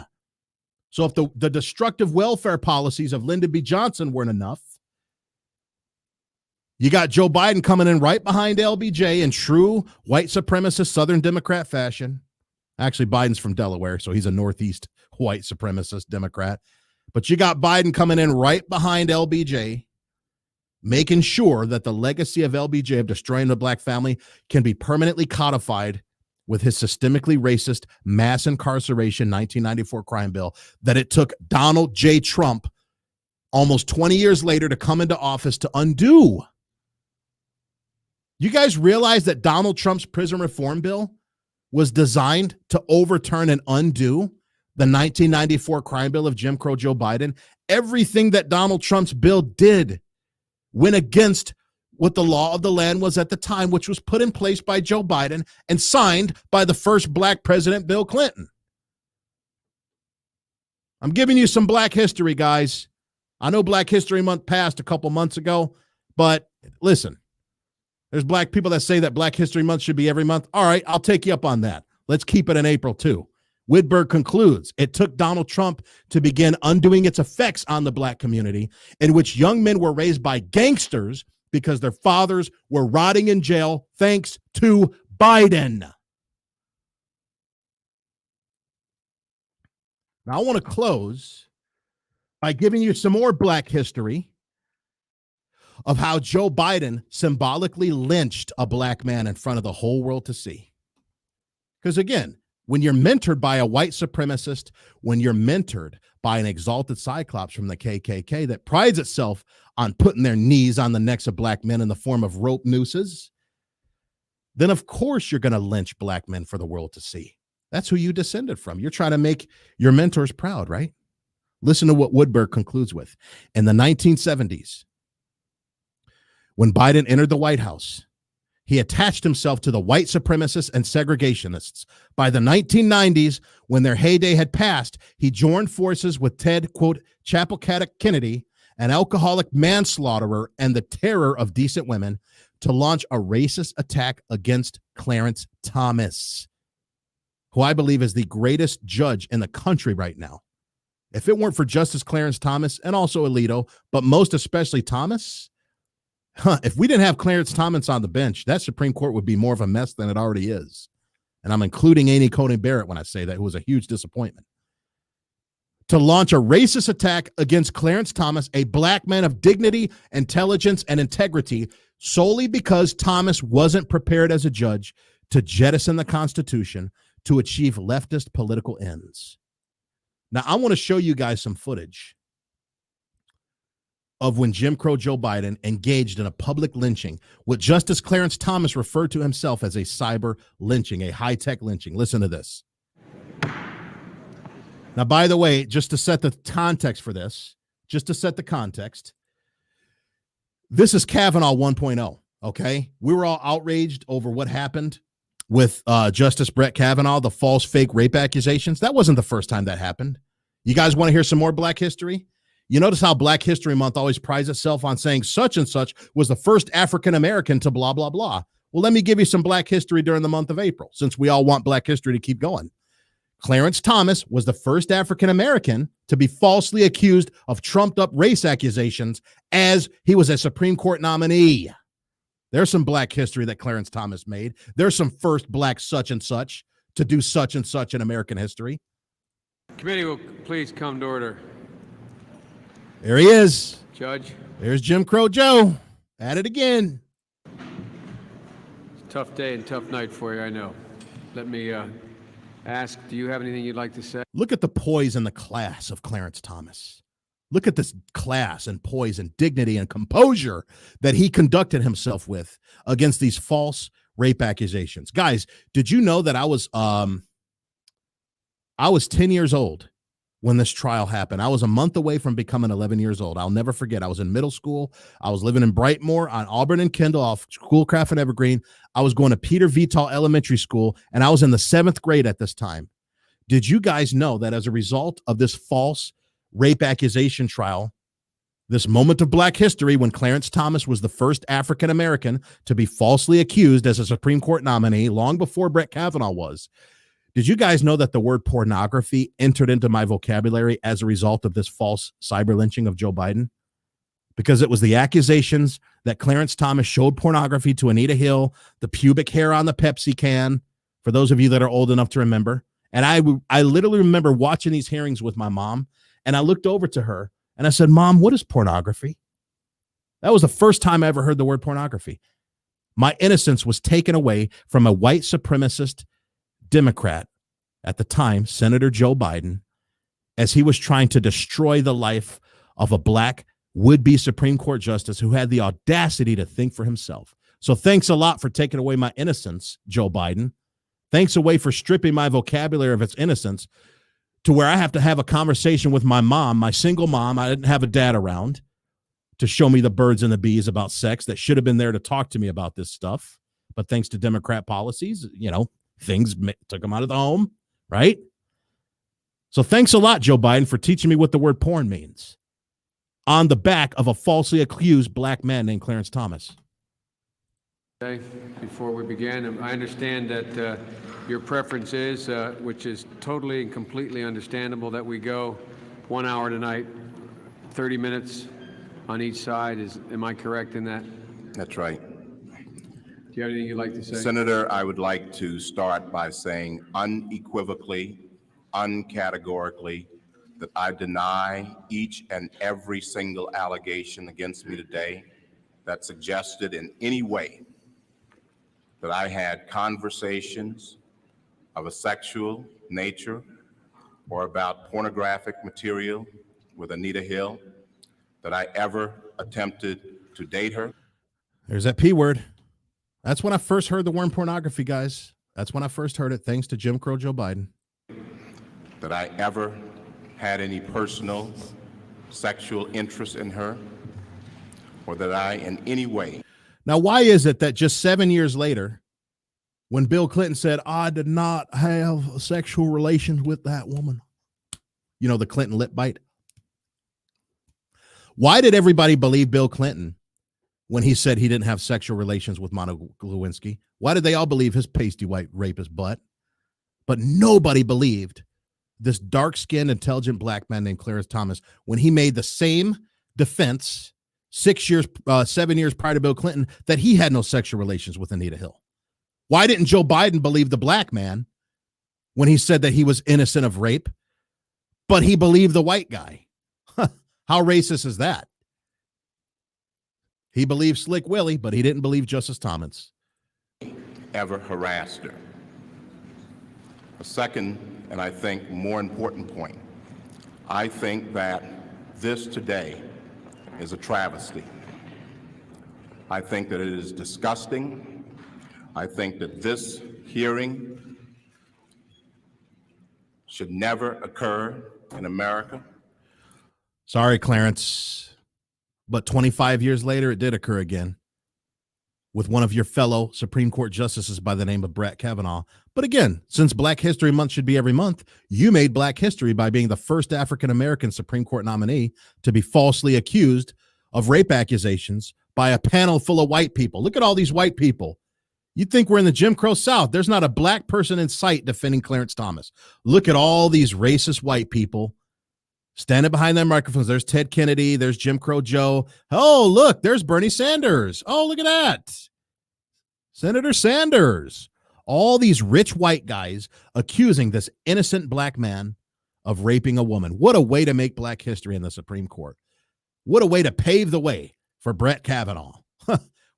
So if the destructive welfare policies of Lyndon B. Johnson weren't enough, you got Joe Biden coming in right behind LBJ in true white supremacist Southern Democrat fashion. Actually, Biden's from Delaware, so he's a Northeast white supremacist Democrat. But you got Biden coming in right behind LBJ, making sure that the legacy of LBJ of destroying the black family can be permanently codified with his systemically racist mass incarceration 1994 crime bill that it took Donald J. Trump almost 20 years later to come into office to undo. You guys realize that Donald Trump's prison reform bill was designed to overturn and undo the 1994 crime bill of Jim Crow Joe Biden? Everything that Donald Trump's bill did went against what the law of the land was at the time, which was put in place by Joe Biden and signed by the first black president, Bill Clinton. I'm giving you some black history, guys. I know Black History Month passed a couple months ago, but listen, there's black people that say that Black History Month should be every month. All right, I'll take you up on that. Let's keep it in April, too. Whitberg concludes, it took Donald Trump to begin undoing its effects on the black community, in which young men were raised by gangsters because their fathers were rotting in jail thanks to Biden. Now, I want to close by giving you some more black history of how Joe Biden symbolically lynched a black man in front of the whole world to see. Because again, when you're mentored by a white supremacist, when you're mentored by an exalted cyclops from the KKK that prides itself on putting their knees on the necks of black men in the form of rope nooses, then of course you're going to lynch black men for the world to see. That's who you descended from. You're trying to make your mentors proud, right? Listen to what Woodberg concludes with. In the 1970s, when Biden entered the White House, he attached himself to the white supremacists and segregationists. By the 1990s, when their heyday had passed, he joined forces with Ted, quote, Chapelcatic Kennedy, an alcoholic manslaughterer and the terror of decent women, to launch a racist attack against Clarence Thomas, who I believe is the greatest judge in the country right now. If it weren't for Justice Clarence Thomas and also Alito, but most especially Thomas, if we didn't have Clarence Thomas on the bench, that Supreme Court would be more of a mess than it already is. And I'm including Amy Coney Barrett when I say that, who was a huge disappointment. To launch a racist attack against Clarence Thomas, a black man of dignity, intelligence, and integrity, solely because Thomas wasn't prepared as a judge to jettison the Constitution to achieve leftist political ends. Now, I want to show you guys some footage of when Jim Crow Joe Biden engaged in a public lynching, what Justice Clarence Thomas referred to himself as a cyber lynching, a high-tech lynching. Listen to this. Now, by the way, just to set the context for this, this is Kavanaugh 1.0, okay? We were all outraged over what happened with Justice Brett Kavanaugh, the false fake rape accusations. That wasn't the first time that happened. You guys want to hear some more black history? You notice how Black History Month always prides itself on saying such and such was the first African-American to blah, blah, blah. Well, let me give you some black history during the month of April, since we all want black history to keep going. Clarence Thomas was the first African-American to be falsely accused of trumped-up race accusations as he was a Supreme Court nominee. There's some black history that Clarence Thomas made. There's some first black such and such to do such and such in American history. Committee will please come to order. There he is. Judge. There's Jim Crow Joe. At it again. It's a tough day and tough night for you, I know. Let me ask, do you have anything you'd like to say? Look at the poise and the class of Clarence Thomas. Look at this class and poise and dignity and composure that he conducted himself with against these false rape accusations. Guys, did you know that I was 10 years old when this trial happened? I was a month away from becoming 11 years old. I'll never forget. I was in middle school. I was living in Brightmoor on Auburn and Kendall off Schoolcraft and Evergreen. I was going to Peter Vital Elementary School, and I was in the 7th grade at this time. Did you guys know that as a result of this false rape accusation trial This moment of black history when Clarence Thomas was the first African American to be falsely accused as a Supreme Court nominee long before Brett Kavanaugh was. Did you guys know that the word pornography entered into my vocabulary as a result of this false cyber lynching of Joe Biden? Because it was the accusations that Clarence Thomas showed pornography to Anita Hill, the pubic hair on the Pepsi can, for those of you that are old enough to remember. And I literally remember watching these hearings with my mom, and I looked over to her and I said, Mom, what is pornography? That was the first time I ever heard the word pornography. My innocence was taken away from a white supremacist Democrat at the time, Senator Joe Biden, as he was trying to destroy the life of a black would-be Supreme Court justice who had the audacity to think for himself. So thanks a lot for taking away my innocence, Joe Biden. Thanks away for stripping my vocabulary of its innocence to where I have to have a conversation with my mom, my single mom. I didn't have a dad around to show me the birds and the bees about sex that should have been there to talk to me about this stuff. But thanks to Democrat policies, things took them out of the home, right? So thanks a lot, Joe Biden, for teaching me what the word porn means on the back of a falsely accused black man named Clarence Thomas. Okay, before we begin, I understand that your preference is, which is totally and completely understandable, that we go 1 hour tonight, 30 minutes on each side. Am I correct in that? That's right. Do you have anything you'd like to say? Senator, I would like to start by saying unequivocally, uncategorically, that I deny each and every single allegation against me today that suggested in any way that I had conversations of a sexual nature or about pornographic material with Anita Hill, that I ever attempted to date her. There's that P word. That's when I first heard the word pornography, guys. That's when I first heard it, thanks to Jim Crow Joe Biden. That I ever had any personal sexual interest in her, or that I in any way. Now, why is it that just 7 years later, when Bill Clinton said, I did not have sexual relations with that woman, the Clinton lip bite? Why did everybody believe Bill Clinton when he said he didn't have sexual relations with Monica Lewinsky? Why did they all believe his pasty white rapist butt? But nobody believed this dark-skinned, intelligent black man named Clarence Thomas when he made the same defense 7 years prior to Bill Clinton that he had no sexual relations with Anita Hill. Why didn't Joe Biden believe the black man when he said that he was innocent of rape, but he believed the white guy? How racist is that? He believed Slick Willie, but he didn't believe Justice Thomas. Ever harassed her. A second, and I think more important point, I think that this today is a travesty. I think that it is disgusting. I think that this hearing should never occur in America. Sorry, Clarence, but 25 years later, it did occur again with one of your fellow Supreme Court justices by the name of Brett Kavanaugh. But again, since Black History Month should be every month, you made Black history by being the first African-American Supreme Court nominee to be falsely accused of rape accusations by a panel full of white people. Look at all these white people. You think we're in the Jim Crow South. There's not a black person in sight defending Clarence Thomas. Look at all these racist white people standing behind their microphones. There's Ted Kennedy. There's Jim Crow Joe. Oh, look, there's Bernie Sanders. Oh, look at that. Senator Sanders. All these rich white guys accusing this innocent black man of raping a woman. What a way to make black history in the Supreme Court. What a way to pave the way for Brett Kavanaugh.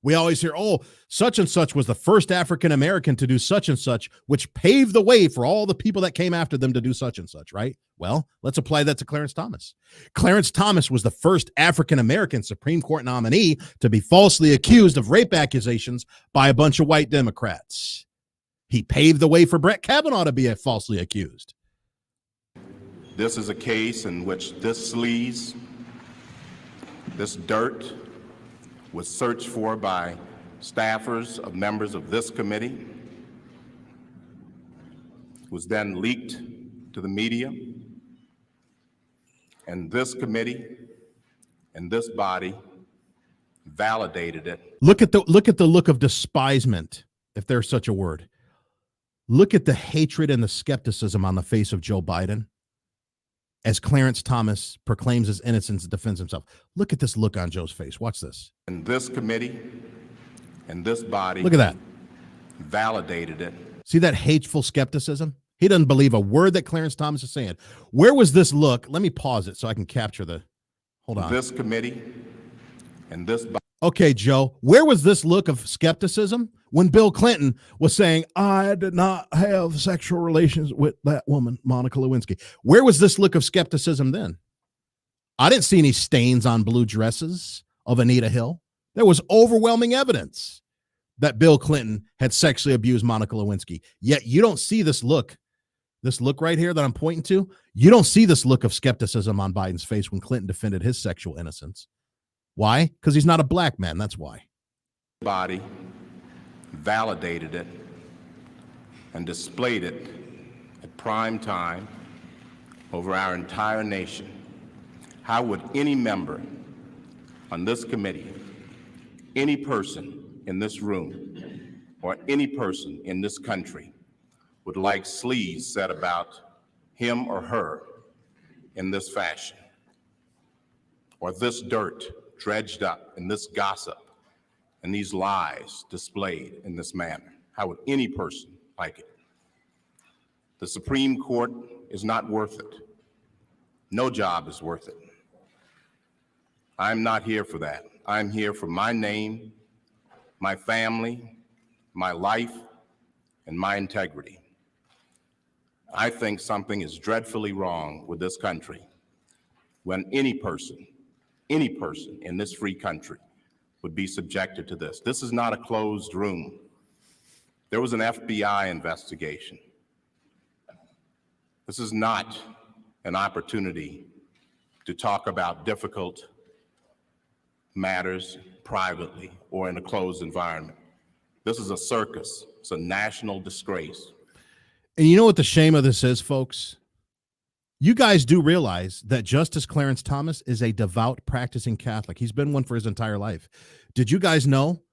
We always hear, oh, such and such was the first African-American to do such and such, which paved the way for all the people that came after them to do such and such, right? Well, let's apply that to Clarence Thomas. Clarence Thomas was the first African-American Supreme Court nominee to be falsely accused of rape accusations by a bunch of white Democrats. He paved the way for Brett Kavanaugh to be falsely accused. This is a case in which this sleaze, this dirt, was searched for by staffers of members of this committee, was then leaked to the media, and this committee and this body validated it. Look at the look of despisement, if there's such a word. Look at the hatred and the skepticism on the face of Joe Biden as Clarence Thomas proclaims his innocence and defends himself. Look at this look on Joe's face. Watch this. And this committee and this body, look at that, validated it. See that hateful skepticism? He doesn't believe a word that Clarence Thomas is saying. Where was this look? Let me pause it so I can capture the, hold on. This committee and this body. Okay, Joe, where was this look of skepticism when Bill Clinton was saying, I did not have sexual relations with that woman, Monica Lewinsky? Where was this look of skepticism then? I didn't see any stains on blue dresses of Anita Hill. There was overwhelming evidence that Bill Clinton had sexually abused Monica Lewinsky. Yet you don't see this look right here that I'm pointing to. You don't see this look of skepticism on Biden's face when Clinton defended his sexual innocence. Why? Because he's not a black man. That's why. Body validated it and displayed it at prime time over our entire nation. How would any member on this committee, any person in this room, or any person in this country would like sleaze said about him or her in this fashion, or this dirt dredged up, and this gossip and these lies displayed in this manner? How would any person like it? The Supreme Court is not worth it. No job is worth it. I'm not here for that. I'm here for my name, my family, my life, and my integrity. I think something is dreadfully wrong with this country when any person in this free country would be subjected to this. This is not a closed room. There was an FBI investigation. This is not an opportunity to talk about difficult matters privately or in a closed environment. This is a circus. It's a national disgrace. And you know what the shame of this is, folks? You guys do realize that Justice Clarence Thomas is a devout practicing Catholic. He's been one for his entire life. Did you guys know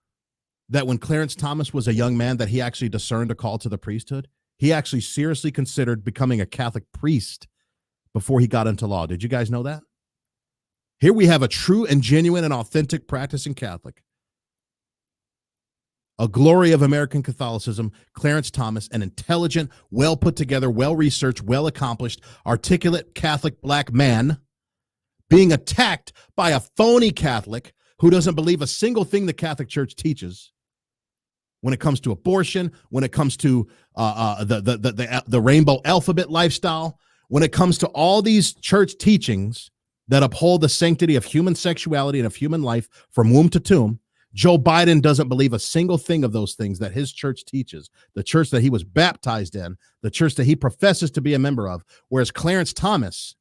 that when Clarence Thomas was a young man that he actually discerned a call to the priesthood? He actually seriously considered becoming a Catholic priest before he got into law. Did you guys know that? Here we have a true and genuine and authentic practicing Catholic, a glory of American Catholicism, Clarence Thomas, an intelligent, well put together, well researched, well accomplished, articulate Catholic black man being attacked by a phony Catholic who doesn't believe a single thing the Catholic Church teaches when it comes to abortion, when it comes to the rainbow alphabet lifestyle, when it comes to all these church teachings that uphold the sanctity of human sexuality and of human life from womb to tomb. Joe Biden doesn't believe a single thing of those things that his church teaches, the church that he was baptized in, the church that he professes to be a member of, whereas Clarence Thomas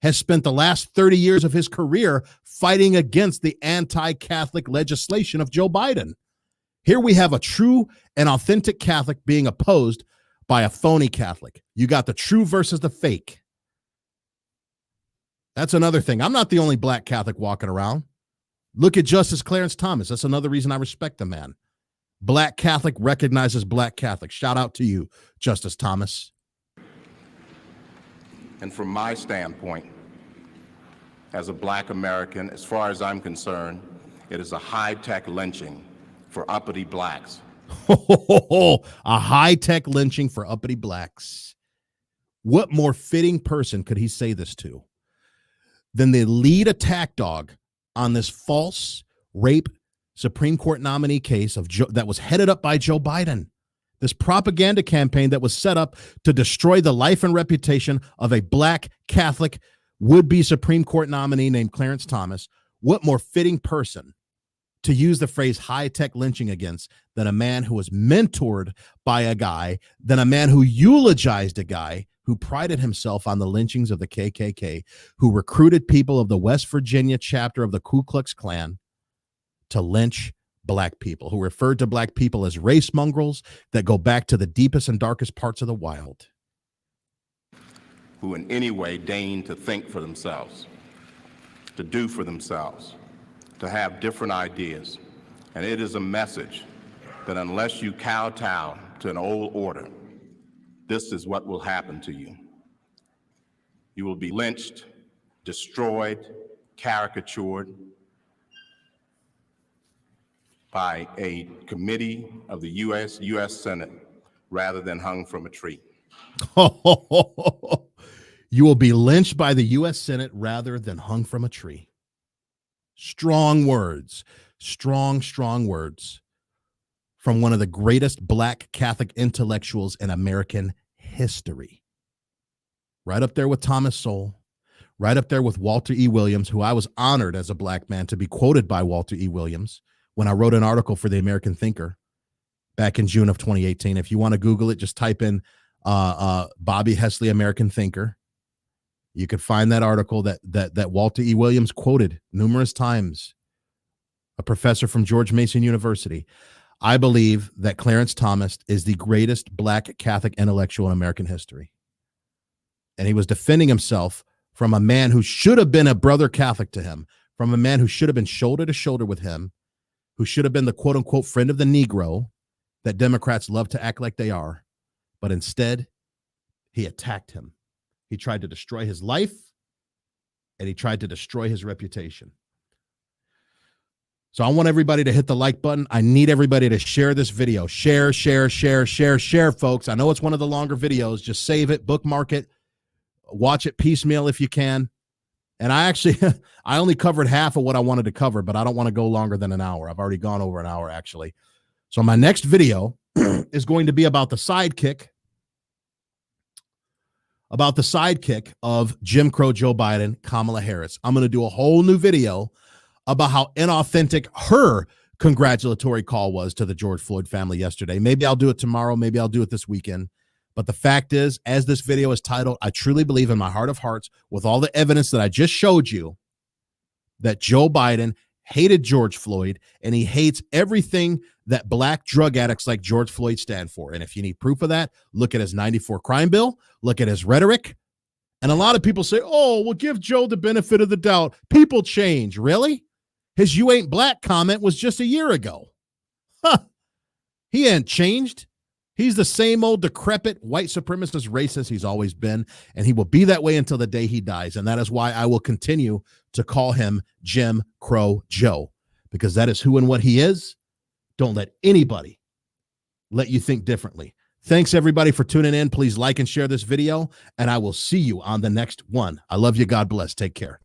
has spent the last 30 years of his career fighting against the anti-Catholic legislation of Joe Biden. Here we have a true and authentic Catholic being opposed by a phony Catholic. You got the true versus the fake. That's another thing. I'm not the only black Catholic walking around. Look at Justice Clarence Thomas. That's another reason I respect the man. Black Catholic recognizes black Catholic. Shout out to you, Justice Thomas. And from my standpoint, as a black American, as far as I'm concerned, it is a high-tech lynching for uppity blacks. A high-tech lynching for uppity blacks. What more fitting person could he say this to than the lead attack dog on this false rape Supreme Court nominee case that was headed up by Joe Biden? This propaganda campaign that was set up to destroy the life and reputation of a black Catholic would-be Supreme Court nominee named Clarence Thomas. What more fitting person to use the phrase high-tech lynching against than a man who was mentored by a guy, than a man who eulogized a guy who prided himself on the lynchings of the KKK, who recruited people of the West Virginia chapter of the Ku Klux Klan to lynch black people, who referred to black people as race mongrels that go back to the deepest and darkest parts of the wild. Who in any way deign to think for themselves. to do for themselves, to have different ideas. And it is a message that unless you kowtow to an old order, this is what will happen to you. You will be lynched, destroyed, caricatured by a committee of the U.S. Senate rather than hung from a tree. You will be lynched by the U.S. Senate rather than hung from a tree. Strong words, strong words from one of the greatest Black Catholic intellectuals in American history. Right up there with Thomas Sowell, right up there with Walter E. Williams, who I was honored as a Black man to be quoted by Walter E. Williams when I wrote an article for the American Thinker back in June of 2018. If you want to Google it, just type in Bobby Hesley, American Thinker. You could find that article that Walter E. Williams quoted numerous times, a professor from George Mason University. I believe that Clarence Thomas is the greatest Black Catholic intellectual in American history. And he was defending himself from a man who should have been a brother Catholic to him, from a man who should have been shoulder to shoulder with him, who should have been the quote unquote friend of the Negro that Democrats love to act like they are. But instead, he attacked him. He tried to destroy his life, and he tried to destroy his reputation. So I want everybody to hit the like button. I need everybody to share this video. Share, folks. I know it's one of the longer videos. Just save it, bookmark it, watch it piecemeal if you can. And I only covered half of what I wanted to cover, but I don't want to go longer than an hour. I've already gone over an hour, actually. So my next video is going to be about the sidekick of Jim Crow Joe Biden, Kamala Harris. I'm going to do a whole new video about how inauthentic her congratulatory call was to the George Floyd family yesterday. Maybe I'll do it tomorrow. Maybe I'll do it this weekend. But the fact is, as this video is titled, I truly believe in my heart of hearts, with all the evidence that I just showed you, that Joe Biden hated George Floyd, and he hates everything that Black drug addicts like George Floyd stand for. And if you need proof of that, look at his 94 crime bill, look at his rhetoric. And a lot of people say, oh, well, give Joe the benefit of the doubt. People change. Really? His "you ain't black" comment was just a year ago. He ain't changed. He's the same old decrepit white supremacist racist he's always been, and he will be that way until the day he dies. And that is why I will continue to call him Jim Crow Joe, because that is who and what he is. Don't let anybody let you think differently. Thanks, everybody, for tuning in. Please like and share this video, and I will see you on the next one. I love you. God bless. Take care.